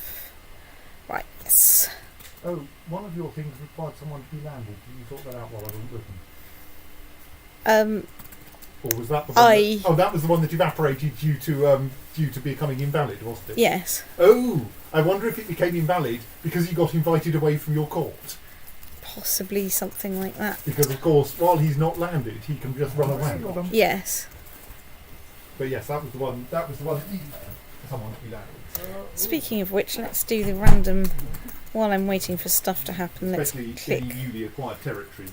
Right, yes. Oh, one of your things required someone to be landed. Did you sort that out while I wasn't looking? Or was that the one that was the one that evaporated due to becoming invalid, wasn't it? Yes. Oh, I wonder if it became invalid because you got invited away from your court. Possibly something like that. Because of course, while he's not landed, he can just run away. Yes. But yes, that was the one. That was the one. Someone to be landed. Speaking of which, let's do the random. While I'm waiting for stuff to happen, let's Especially click. any newly acquired territory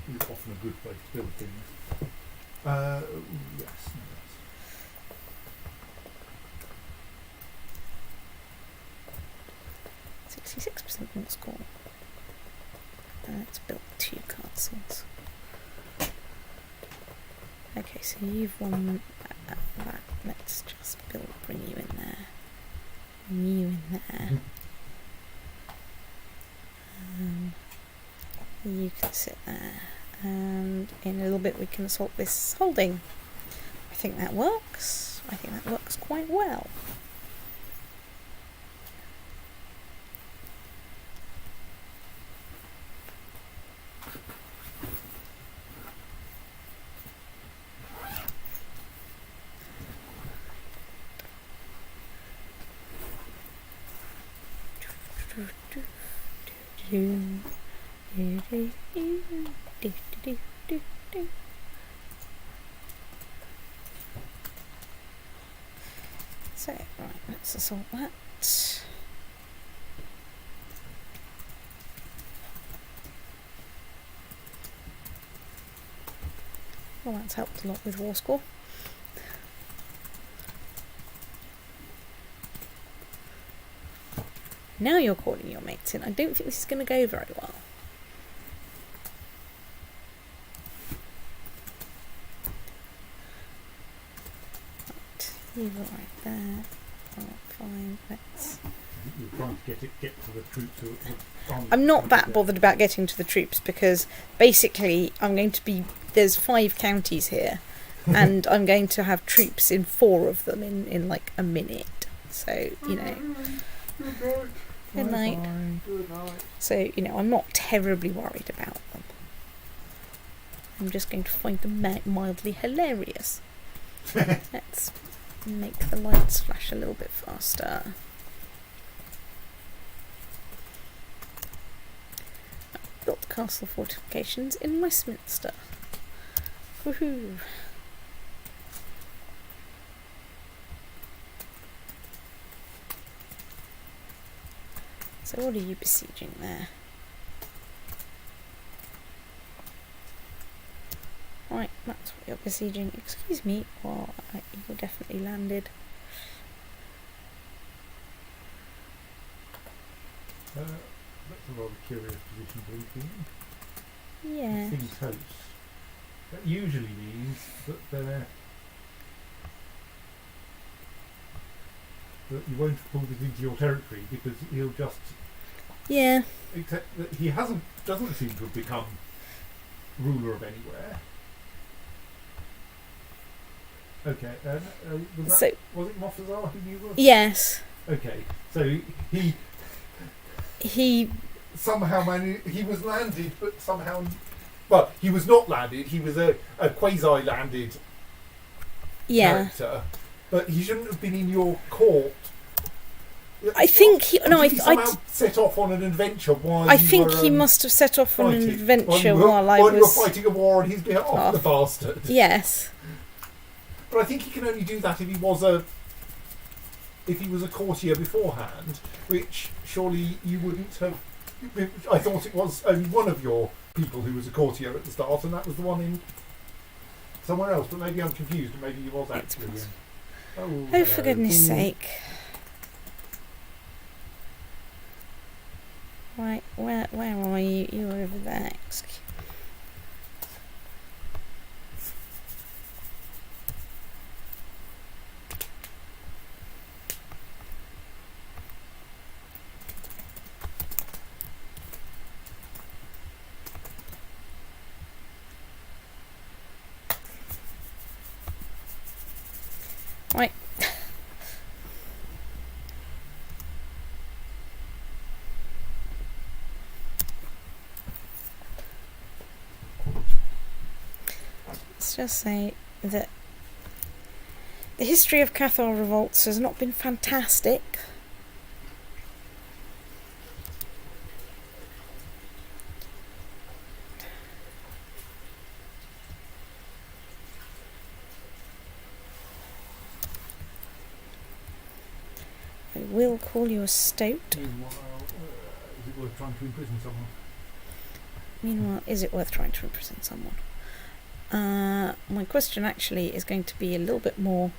is often a good place to build things. Yes. 66% more score. Let's build 2 castles. Okay, so you've won that. Let's just bring you in there. Bring you in there. You can sit there. And in a little bit we can assault this holding. I think that works. I think that works quite well. So, right, let's assault that. Well, that's helped a lot with war score. Now you're calling your mates in. I don't think this is going to go very well. Right, you were right there. Oh, fine, let's... You're trying to get to the troops who are I'm not that bothered about getting to the troops because basically I'm going to be... There's 5 counties here and I'm going to have troops in 4 of them in like a minute. So, you know... Good night. Good night. So, you know, I'm not terribly worried about them. I'm just going to find them mildly hilarious. Let's make the lights flash a little bit faster. Built castle fortifications in Westminster. Woohoo! So what are you besieging there? Right, that's what you're besieging. Excuse me. Well, you're definitely landed. That's a rather curious position to be in. Yeah. Things host. That usually means that that you won't pull this into your territory because he'll just... Yeah. Except that he doesn't seem to have become ruler of anywhere. Okay, was it Mofazar who you were? Yes. Okay, so he somehow he was landed, but somehow... Well, he was not landed, he was a quasi-landed character, but he shouldn't have been in your court. I think he... No, Did he somehow set off on an adventure while I you think were, he must have set off on an fighting, adventure while I you were was... fighting a war on his behalf, the bastard. Yes. But I think he can only do that if he was a courtier beforehand, which surely you wouldn't have... I thought it was only one of your people who was a courtier at the start, and that was the one in somewhere else, but maybe I'm confused, and maybe he was actually in... Oh, for goodness sake. Right, where are you? You're over there. Excuse. Right. Let's just say that the history of Cathar revolts has not been fantastic. I will call you a stoat. Meanwhile, is it worth trying to imprison someone? Meanwhile, is it worth trying to imprison someone? My question actually is going to be a little bit more,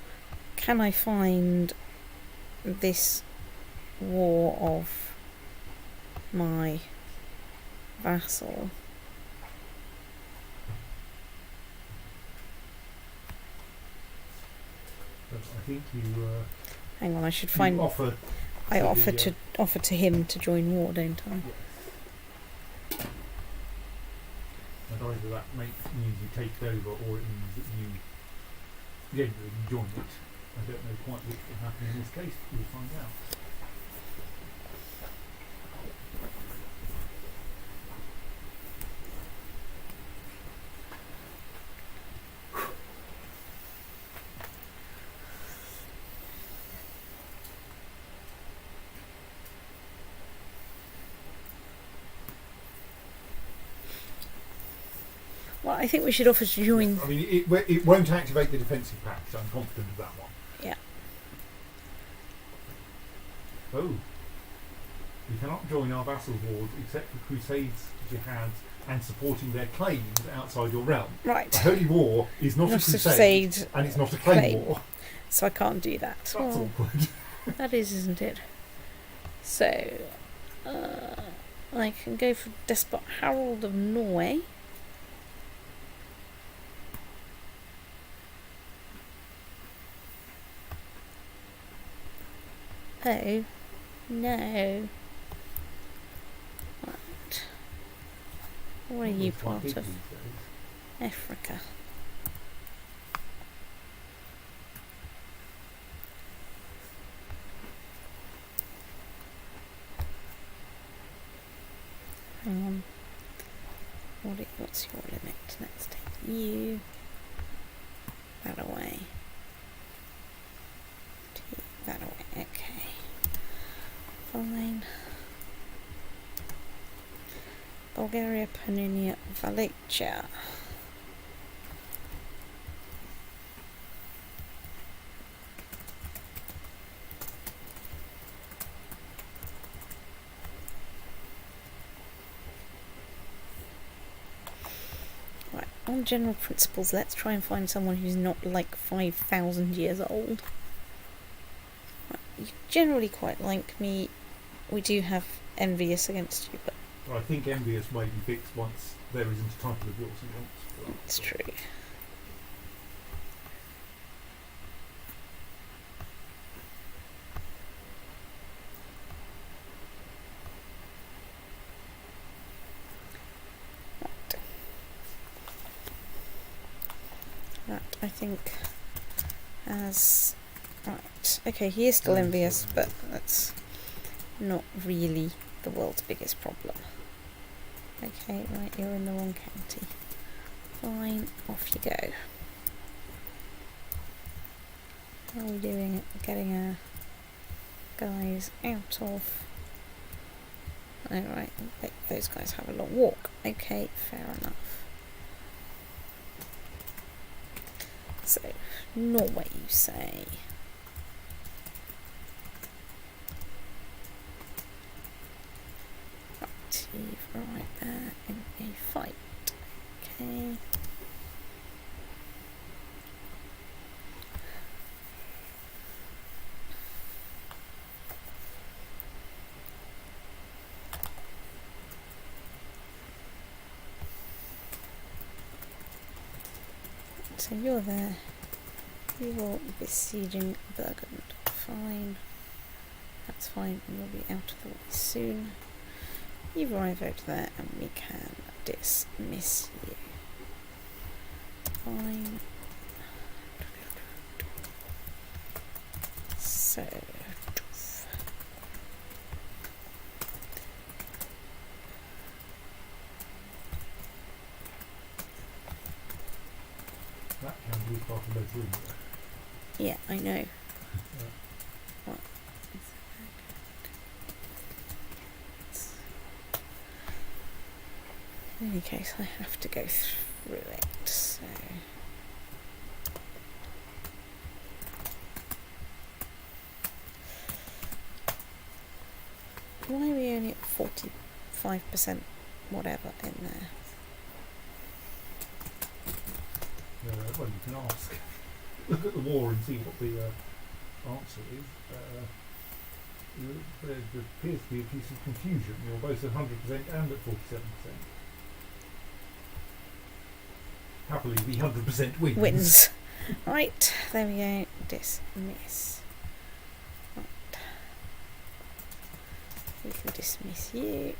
can I find this war of my vassal? But I think you... Hang on, I should find... I offer to him to join war, don't I? Yes. And either that means you take it over, or it means that you genuinely join it. I don't know quite which will happen in this case, but we'll find out. Well, I think we should offer to join. I mean, it won't activate the defensive pact. I'm confident of that one. Yeah. Oh. We cannot join our vassal wars except for crusades, jihads, and supporting their claims outside your realm. Right. A holy war is not a crusade, and it's not a claim war. So I can't do that. That's awkward. That is, isn't it? So, I can go for Despot Harold of Norway. Oh, no. What? What are you part of? Africa. Hang on. What's your limit? Let's take you. That away. Take that away. Okay. Fine. Bulgaria, Pannonia, Wallachia. Right, on general principles, let's try and find someone who's not like 5,000 years old. Right, you generally quite like me. We do have envious against you, but I think envious may be fixed once there isn't a title of yours he wants. it's true. That I think as right. Okay, he is still envious, but that's not really the world's biggest problem. Okay, right, you're in the wrong county. Fine, off you go. How are we doing at getting our guys out of... Oh, right, those guys have a long walk. Okay, fair enough. So, Norway, you say? Right, you're right there in a fight. Okay. So you're there. You're besieging Burgund. Fine. That's fine, and we'll be out of the way soon. You arrive out there and we can dismiss you. Fine. So... That can be part of those rooms. yeah, I know. What? In any case, I have to go through it, so... Why are we only at 45% whatever in there? Well, you can ask. Look at the war and see what the answer is. There appears to be a piece of confusion. You're both at 100% and at 47%. Happily, the 100% wins. Wins. Right, there we go. Dismiss. Right. We can dismiss you.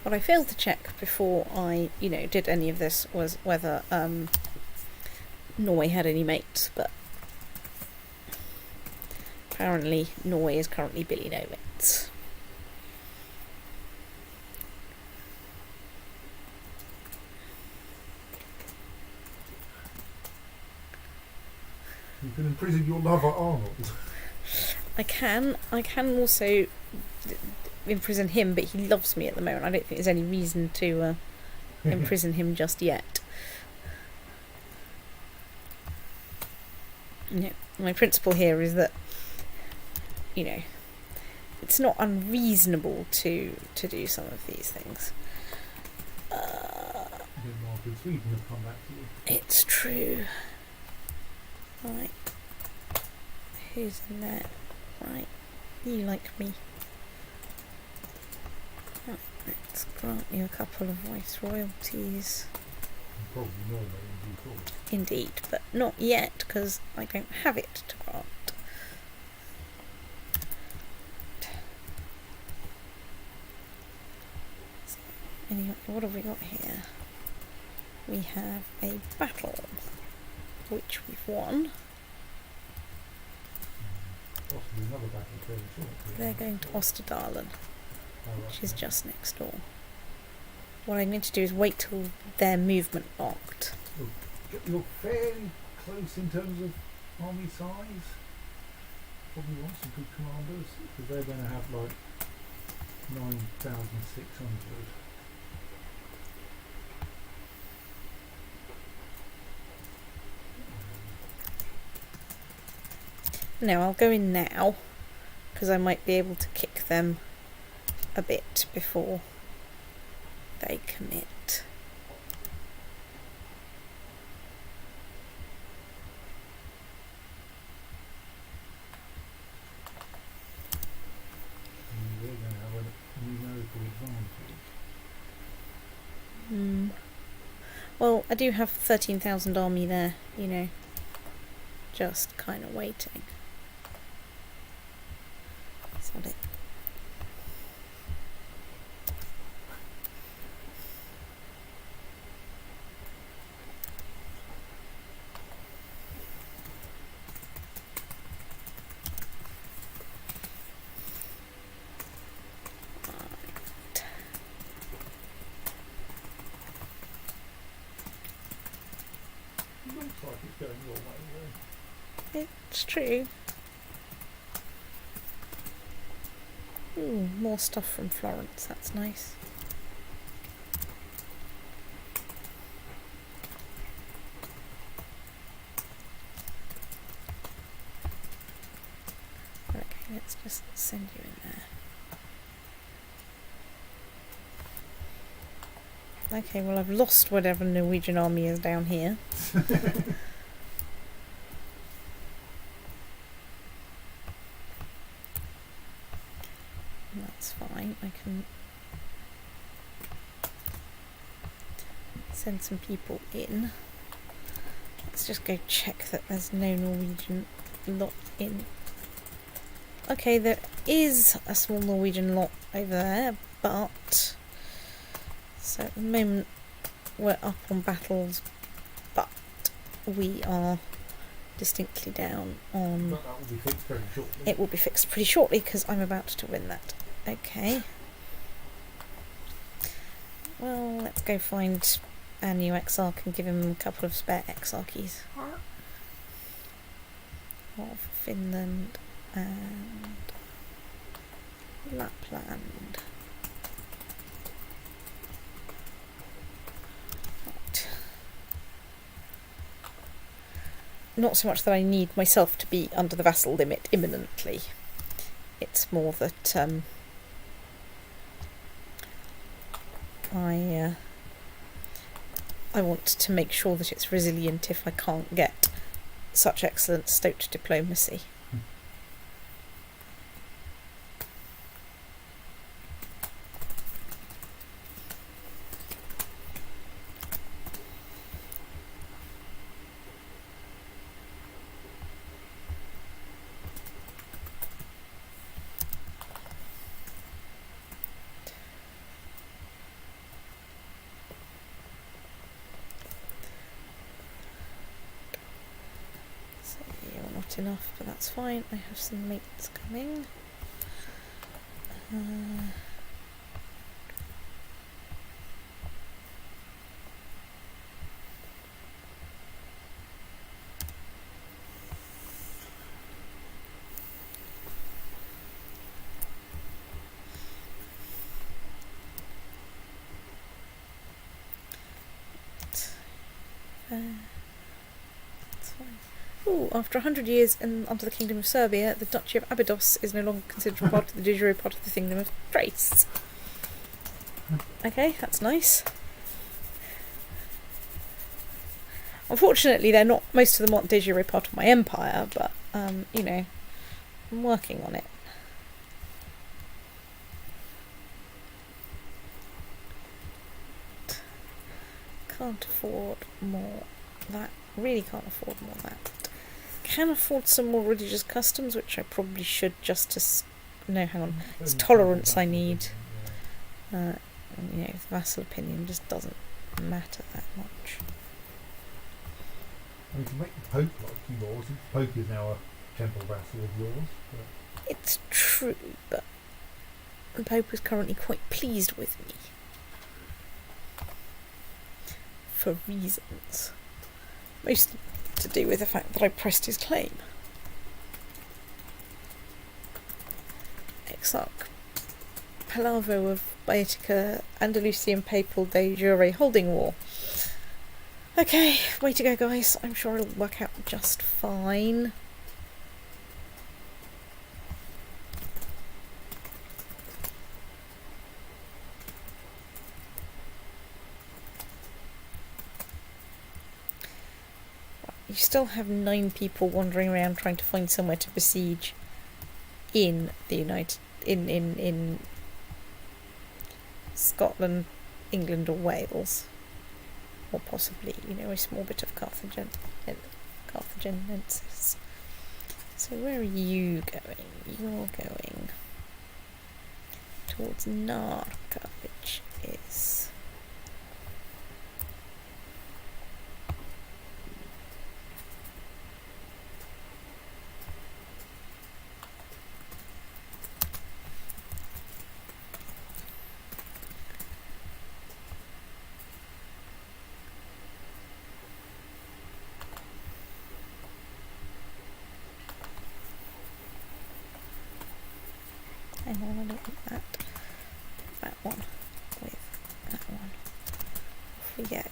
What I failed to check before I, did any of this was whether Norway had any mates, but apparently Norway is currently Billy no mates. You can imprison your lover Arnold. I can also imprison him, but he loves me at the moment. I don't think there's any reason to imprison him just yet. My principle here is that, it's not unreasonable to do some of these things. Denmark and Sweden have come back to you. It's true. Right. Who's in there? Right. You like me. Right, let's grant you a couple of vice royalties. And probably Norway in due course. Indeed, but not yet, because I don't have it to grant. So, anyway, what have we got here? We have a battle, which we've won. Possibly another battle fairly shortly. They're going to Osterdalen, Oh, right, which is yeah. just next door. What I'm going to do is wait till their movement locked. You're fairly close in terms of army size. Probably want some good commanders, because they're going to have like 9,600. No, I'll go in now, because I might be able to kick them a bit before they commit. And they're going to have a numerical advantage. Well, I do have 13,000 army there, just kind of waiting. Sod it. Looks like it's going your way though. It's true. Ooh, more stuff from Florence, that's nice. Okay, let's just send you in there. Okay, well I've lost whatever Norwegian army is down here. That's fine, I can send some people in. Let's just go check that there's no Norwegian lot in. Okay, there is a small Norwegian lot over there, but so at the moment we're up on battles, but we are distinctly down on. But that will be fixed very shortly. It will be fixed pretty shortly because I'm about to win that. Okay. Well, let's go find our new exarch and give him a couple of spare exarchies. Of Finland and Lapland. Right. Not so much that I need myself to be under the vassal limit imminently. It's more that I want to make sure that it's resilient if I can't get such excellent stoked diplomacy. Enough, but that's fine. I have some mates coming. That's fine. Ooh, after 100 years under the Kingdom of Serbia, the Duchy of Abydos is no longer considered part of the de jure part of the Kingdom of Thrace. Okay, that's nice. Unfortunately, they're not. Most of them aren't de jure part of my empire, but you know, I'm working on it. Can't afford more. That really can't afford more. That can afford some more religious customs, which I probably should just to. No, hang on. It's tolerance I need. You know, vassal opinion just doesn't matter that much. I mean, to make the Pope like you more, since the Pope is now a temple vassal of yours. But... It's true, but the Pope is currently quite pleased with me. For reasons. Mostly to do with the fact that I pressed his claim. Exarch Palavo of Baetica, Andalusian Papal de jure holding war. Okay, way to go, guys. I'm sure it'll work out just fine. You still have 9 people wandering around trying to find somewhere to besiege in the in Scotland, England or Wales. Or possibly, you know, a small bit of Carthagenensis. So where are you going? You're going towards Narca, which is... Hang on, I don't want that. That one with that one. Off we go.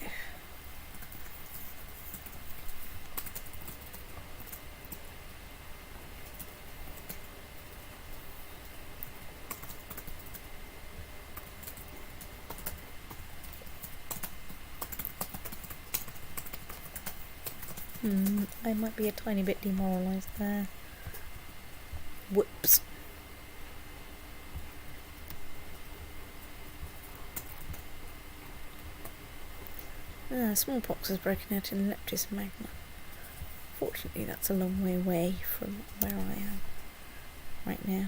I might be a tiny bit demoralised there. Whoops. Smallpox has broken out in Leptis Magna. Fortunately, that's a long way away from where I am right now.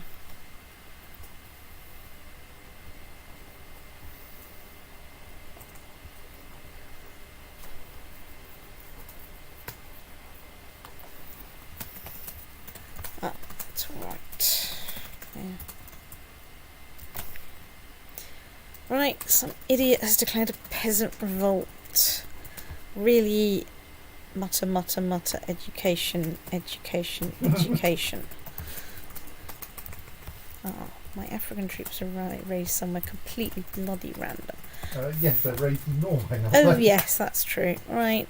Ah, that's right. Yeah. Right, some idiot has declared a peasant revolt. Really, mutter, mutter, mutter, education. Oh, my African troops are raised somewhere completely bloody random. Yes, they're raised in Norway now. Oh, yes, that's true. Right.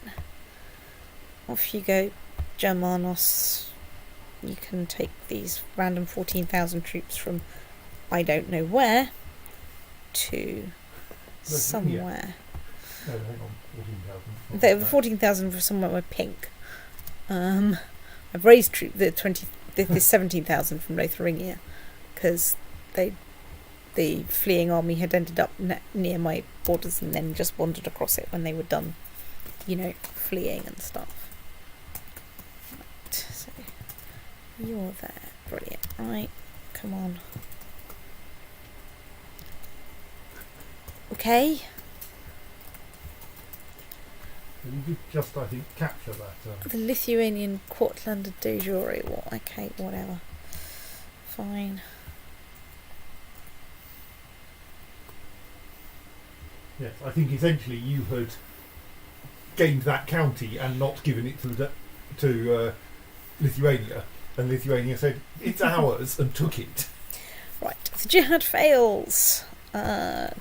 Off you go, Germanos. You can take these random 14,000 troops from I don't know where to somewhere. No, hang on, 14,000. There were 14,000 for somewhere with pink. I've raised the 17,000 from Lotharingia because the fleeing army had ended up near my borders and then just wandered across it when they were done, you know, fleeing and stuff. Right, so you're there, brilliant. Right, come on. Okay. You did just, I think, capture that. The Lithuanian Courtlander de jure war. Okay, whatever. Fine. Yes, I think essentially you had gained that county and not given it to Lithuania, and Lithuania said it's ours and took it. Right, the jihad fails.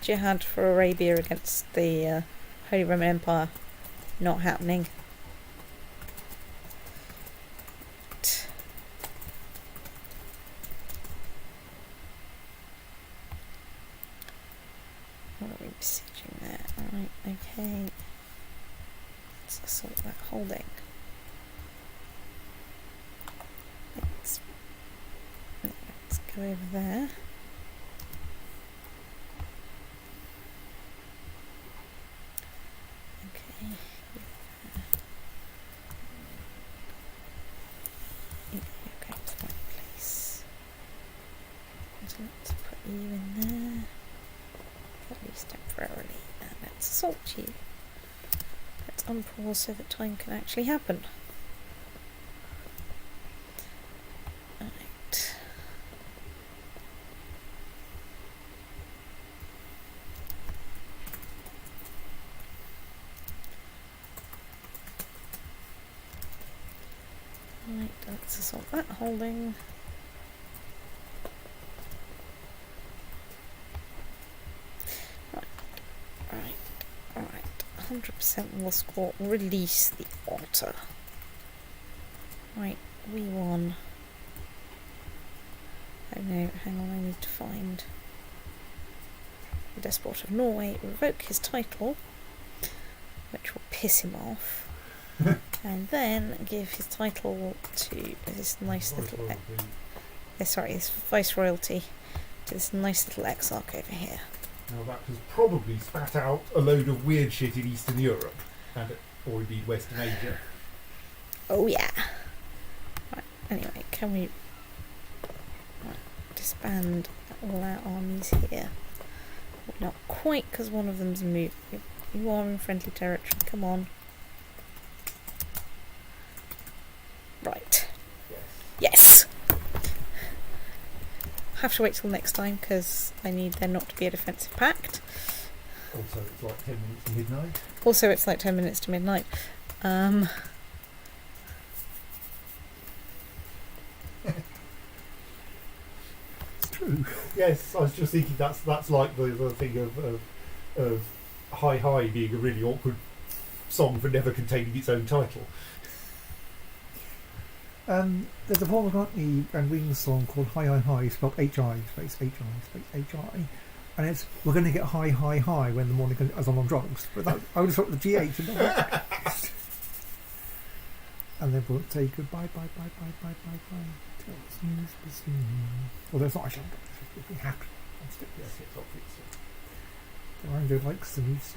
Jihad for Arabia against the Holy Roman Empire Not happening. What are we besieging there? Alright, okay. Let's assault that holding. Let's go over there. Okay. You're going to the right place. So let's put you in there. At least temporarily. And let's assault you. Let's unpause so that time can actually happen. Right. Right, let's assault that holding. Alright, 100% will score. Release the altar. Right, we won. Oh no, hang on, I need to find the Despot of Norway, revoke his title, which will piss him off, and then give his title to this nice little this viceroyalty to this nice little exarch over here. Now that has probably spat out a load of weird shit in Eastern Europe, or indeed Western Asia. Oh yeah. Right, anyway, can we disband all our armies here? Not quite, because one of them's moved. You are in friendly territory, come on. Right. Yes! Have to wait till next time, because I need there not to be a defensive pact. Also, it's like 10 minutes to midnight. Also, it's like 10 minutes to midnight. It's true. Yes, I was just thinking that's like the thing of Hi Hi being a really awkward song for never containing its own title. There's a Paul McCartney and Wings song called Hi Hi Hi, spelled H-I, space H-I, space H-I. And it's, we're going to get high, high, high when the morning as I'm on drugs. But that, I would have thought the GH and that. And then we'll say goodbye, bye, bye, bye, bye, bye, bye. Till it's news be seen. Although it's not actually, if we have to. Yes, it's obviously. Miranda likes the news.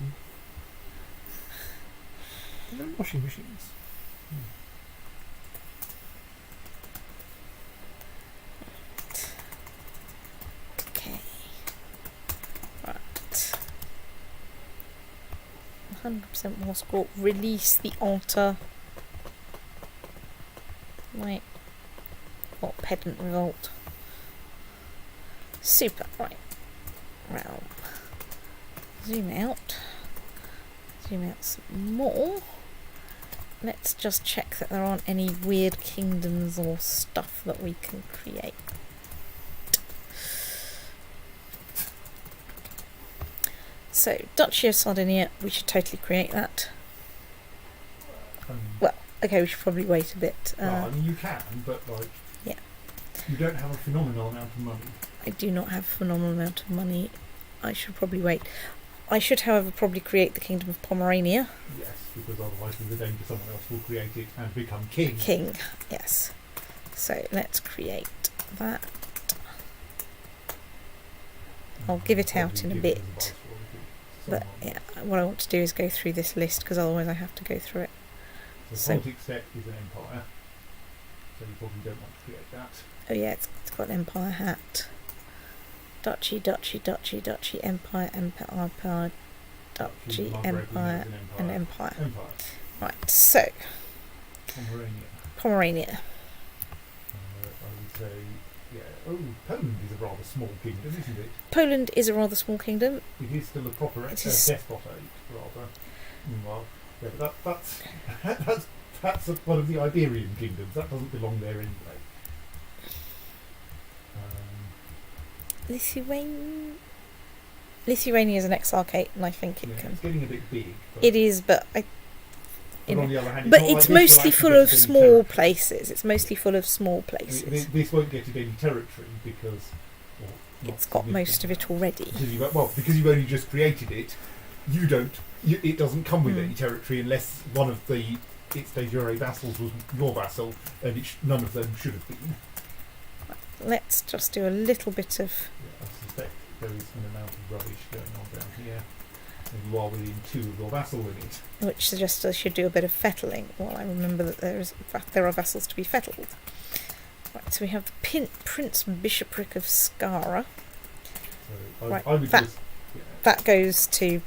They're washing machines. Okay. Right. 100% more score. Release the altar. Right. What pedant revolt. Super. Right. Realm. Zoom out. Zoom out some more. Let's just check that there aren't any weird kingdoms or stuff that we can create. So, Duchy of Sardinia, we should totally create that. Well, okay, we should probably wait a bit. Well, I mean, you can, but like, yeah, you don't have a phenomenal amount of money. I do not have a phenomenal amount of money. I should probably wait. I should, however, probably create the Kingdom of Pomerania. Yes, because otherwise there's a danger someone else will create it and become king. King, yes. So let's create that. I'll give it out in a bit. But yeah, what I want to do is go through this list, because otherwise I have to go through it. So politics set is an empire, so you probably don't want to create that. Oh yeah, it's got an empire hat. Duchy, duchy, duchy, duchy, empire, empire, empire, duchy, empire, and empire. Right, so Pomerania. I would say, yeah. Oh, Poland is a rather small kingdom, isn't it? Poland is a rather small kingdom. It is still a proper despotate, rather. Well, yeah, but that's one of the Iberian kingdoms. That doesn't belong there anyway. Lithuania is an exarchate, and I think it can. It's getting a bit big. It is, but I But on the other hand, But not it's like this will mostly actually full get of to any small territory. places. It's mostly full of small I mean, places. this won't get to any territory because well, not It's got most of it already. Because you've only just created it, you don't. It doesn't come with Hmm. any territory unless one of its de jure vassals was your vassal, and none of them should have been. Let's just do a little bit of... Yeah, I suspect there is an amount of rubbish going on down here, and you are within 2 of your vassal limit. Which suggests I should do a bit of fettling. Well, I remember that there are vassals to be fettled. Right, so we have the Prince Bishopric of Skara. So Right, I would that- just. Yeah, That goes to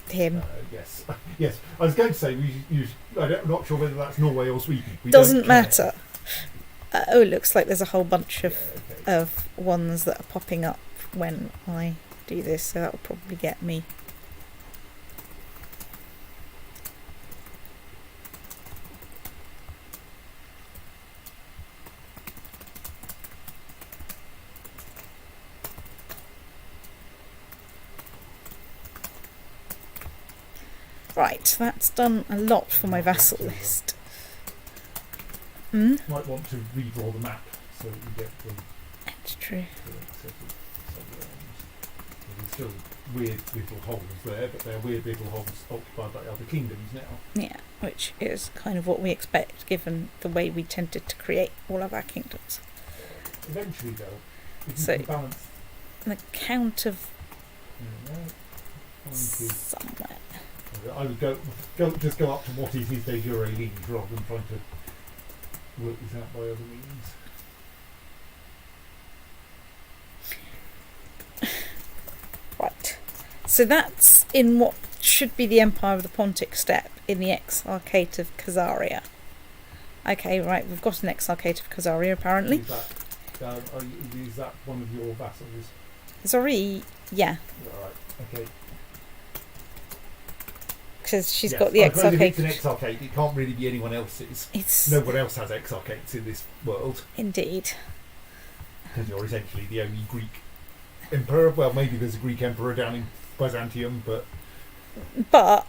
him. yes, yes. I was going to say I'm not sure whether that's Norway or Sweden. We Doesn't don't care. matter. Oh, it looks like there's a whole bunch Yeah, of okay. ones that are popping up when I do this, so that will probably get me. Right, that's done a lot for my vassal list. Hmm? Might want to redraw the map so that you get the That's true. set of sub-realms. There's still weird little holes there, but they're weird little holes occupied by other kingdoms now. Yeah, which is kind of what we expect given the way we tended to create all of our kingdoms. Eventually, though, if you So- can balance. The Count of Find somewhere. I would just go up to what is his de jure liege rather than trying to work this out by other means. Right. So that's in what should be the Empire of the Pontic Steppe in the Exarchate of Khazaria. Okay, right, we've got an Exarchate of Khazaria apparently. Is that one of your vassals? Zori, yeah, Right. Okay. because she's Yes, got the I suppose if it's an Exarchate. exarchate, it can't really be anyone else's. It's No one else has exarchates in this world indeed. because you're essentially the only Greek emperor. Well, maybe there's a Greek emperor down in Byzantium, but But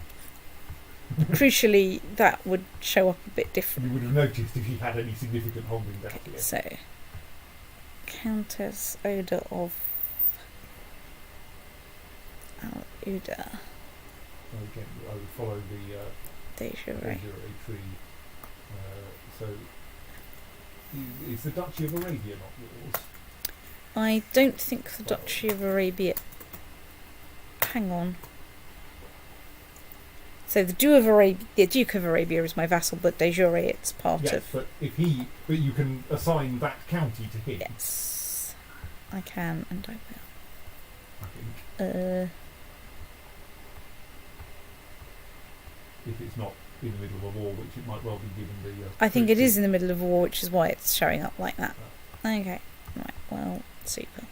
crucially, that would show up a bit you different. would have noticed if you had any significant holding down Okay, here. so Countess Oda of Al-Uda Again, I would follow the de Jure. de jure tree. So, is the Duchy of Arabia not yours? I don't think the Duchy of Arabia. Hang on. So the Duke of Arabia is my vassal, but de jure it's part Yes, of. but but you can assign that county to him. Yes, I can, and I I think will. if it's not in the middle of a war, which it might well be given the. I think it is in the middle of a war, which is why it's showing up like that. Okay, right. Well, super.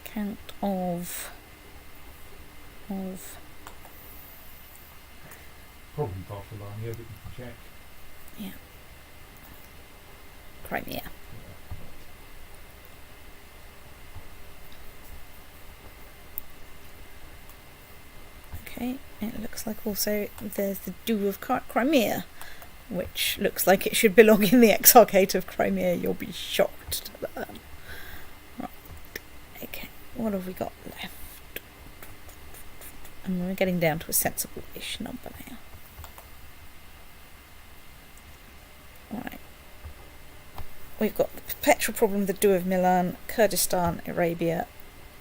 Count of Probably Barcelona, but you can check. Crimea. Okay, it looks like also there's the Duke of Crimea, which looks like it should belong in the Exarchate of Crimea. You'll be shocked to learn. Right. Okay, what have we got left? And we're getting down to a sensible-ish number now. Right. We've got the perpetual problem, the Duke of Milan, Kurdistan, Arabia.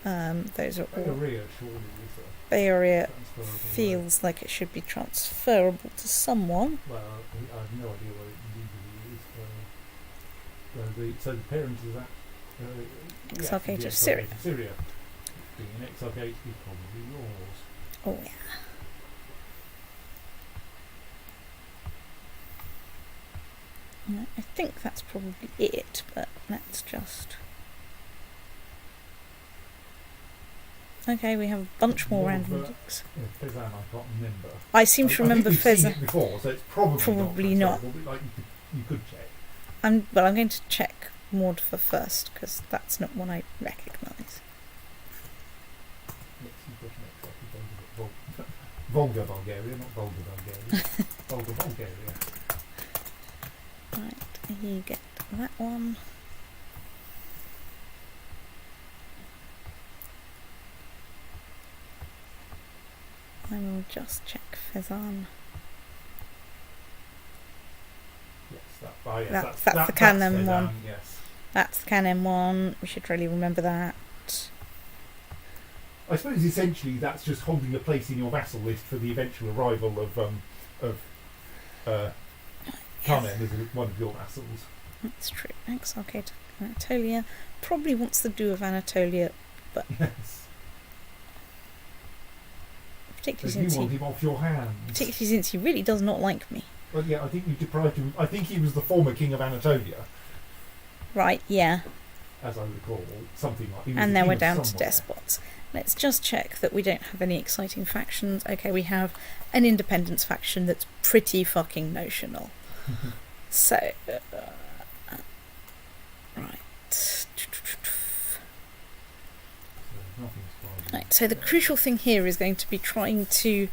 Those are all. Area surely is a Bay Area transferable word. feels like it should be transferable to someone. Well, I have no idea what it legally is. So the parent is that. Exarchate the of Syria. Exarchate of Syria. Being an exarchate is probably yours. Oh yeah. Yeah, I think that's probably it, but let's just... Okay, we have a bunch more More random of, things. Fezzan, I can't remember. I seem to remember I think we've seen Fezza. it before, so it's probably Probably not. not. transferable, but, like you could check. I'm going to check Mordva first, because that's not one I recognise. Yes, you've got an extra Volga Bulgaria, not Volga Bulgaria. Volga Bulgaria. Right, you get that one. I will just check Fezan. Yes, yes, That's the Canem Fezan, one. Yes. That's the Canem one. We should really remember that. I suppose essentially that's just holding a place in your vassal list for the eventual arrival of Canem as one of your vassals. That's true. Exarchate Anatolia probably wants the do of Anatolia, but Yes. particularly Because since you want him off your hands. he really does not like me. Well, yeah, I think you deprived him. I think he was the former king of Anatolia, Right, yeah. as I recall, something like. He was And the then king we're of down to somewhere. despots. Let's just check that we don't have any exciting factions. Okay, we have an independence faction that's pretty fucking notional. So, right. Right, so the crucial thing here is going to be trying to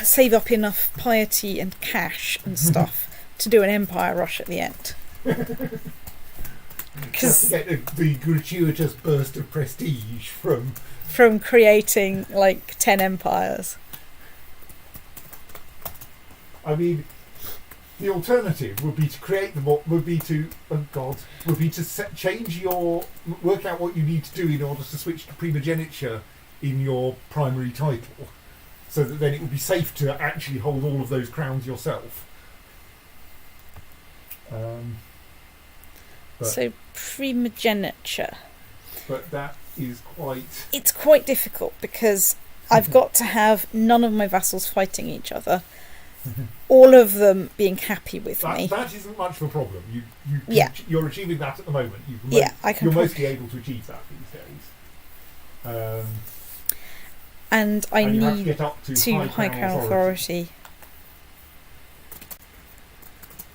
save up enough piety and cash and stuff to do an empire rush at the end. Just to get the gratuitous burst of prestige from creating like 10 empires. I mean, the alternative would be to create them. Would be to change your work out what you need to do in order to switch to primogeniture in your primary title, so that then it would be safe to actually hold all of those crowns yourself. So primogeniture. But that is quite. It's quite difficult because I've got to have none of my vassals fighting each other. All of them being happy with me. That isn't much of a problem. You're achieving that at the moment. I can. You're mostly able to achieve that these days. And I you have to need get up to to High Crown Authority.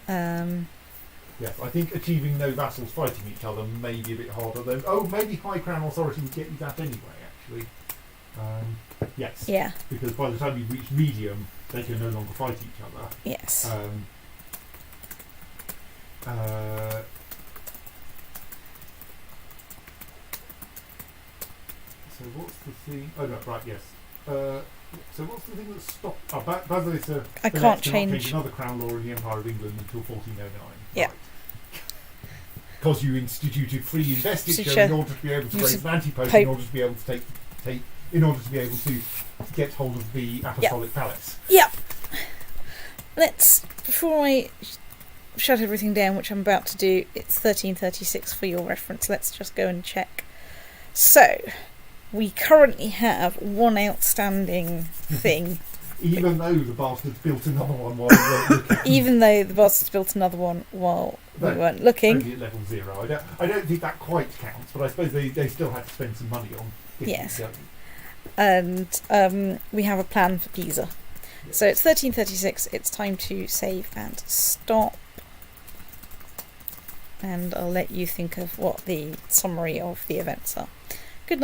Yes, I think achieving no vassals fighting each other may be a bit harder though. Oh, maybe High Crown Authority would get you that anyway, actually. Yes. Yeah. Because by the time you reach medium, they can no longer fight each other. Yes. So what's the thing? Oh no, right, yes. So what's the thing that stopped? Basilica. I can't change another crown law in the Empire of England until 1409. Yeah. Right. Because you instituted free investiture Sure. in order to be able to raise an antipope, Pope. in order to be able to take, in order to be able to get hold of the apostolic palace. Yep. Let's, before I shut everything down, which I'm about to do, it's 1336 for your reference. Let's just go and check. So, we currently have one outstanding thing. Even though the bastards built another one while we weren't looking. Even though the bastards built another one while we weren't looking. Only at level 0. I don't think that quite counts, but I suppose they still had to spend some money on getting Yes. it going. And we have a plan for Pisa. Yes. So it's 1336, it's time to save and stop. And I'll let you think of what the summary of the events are.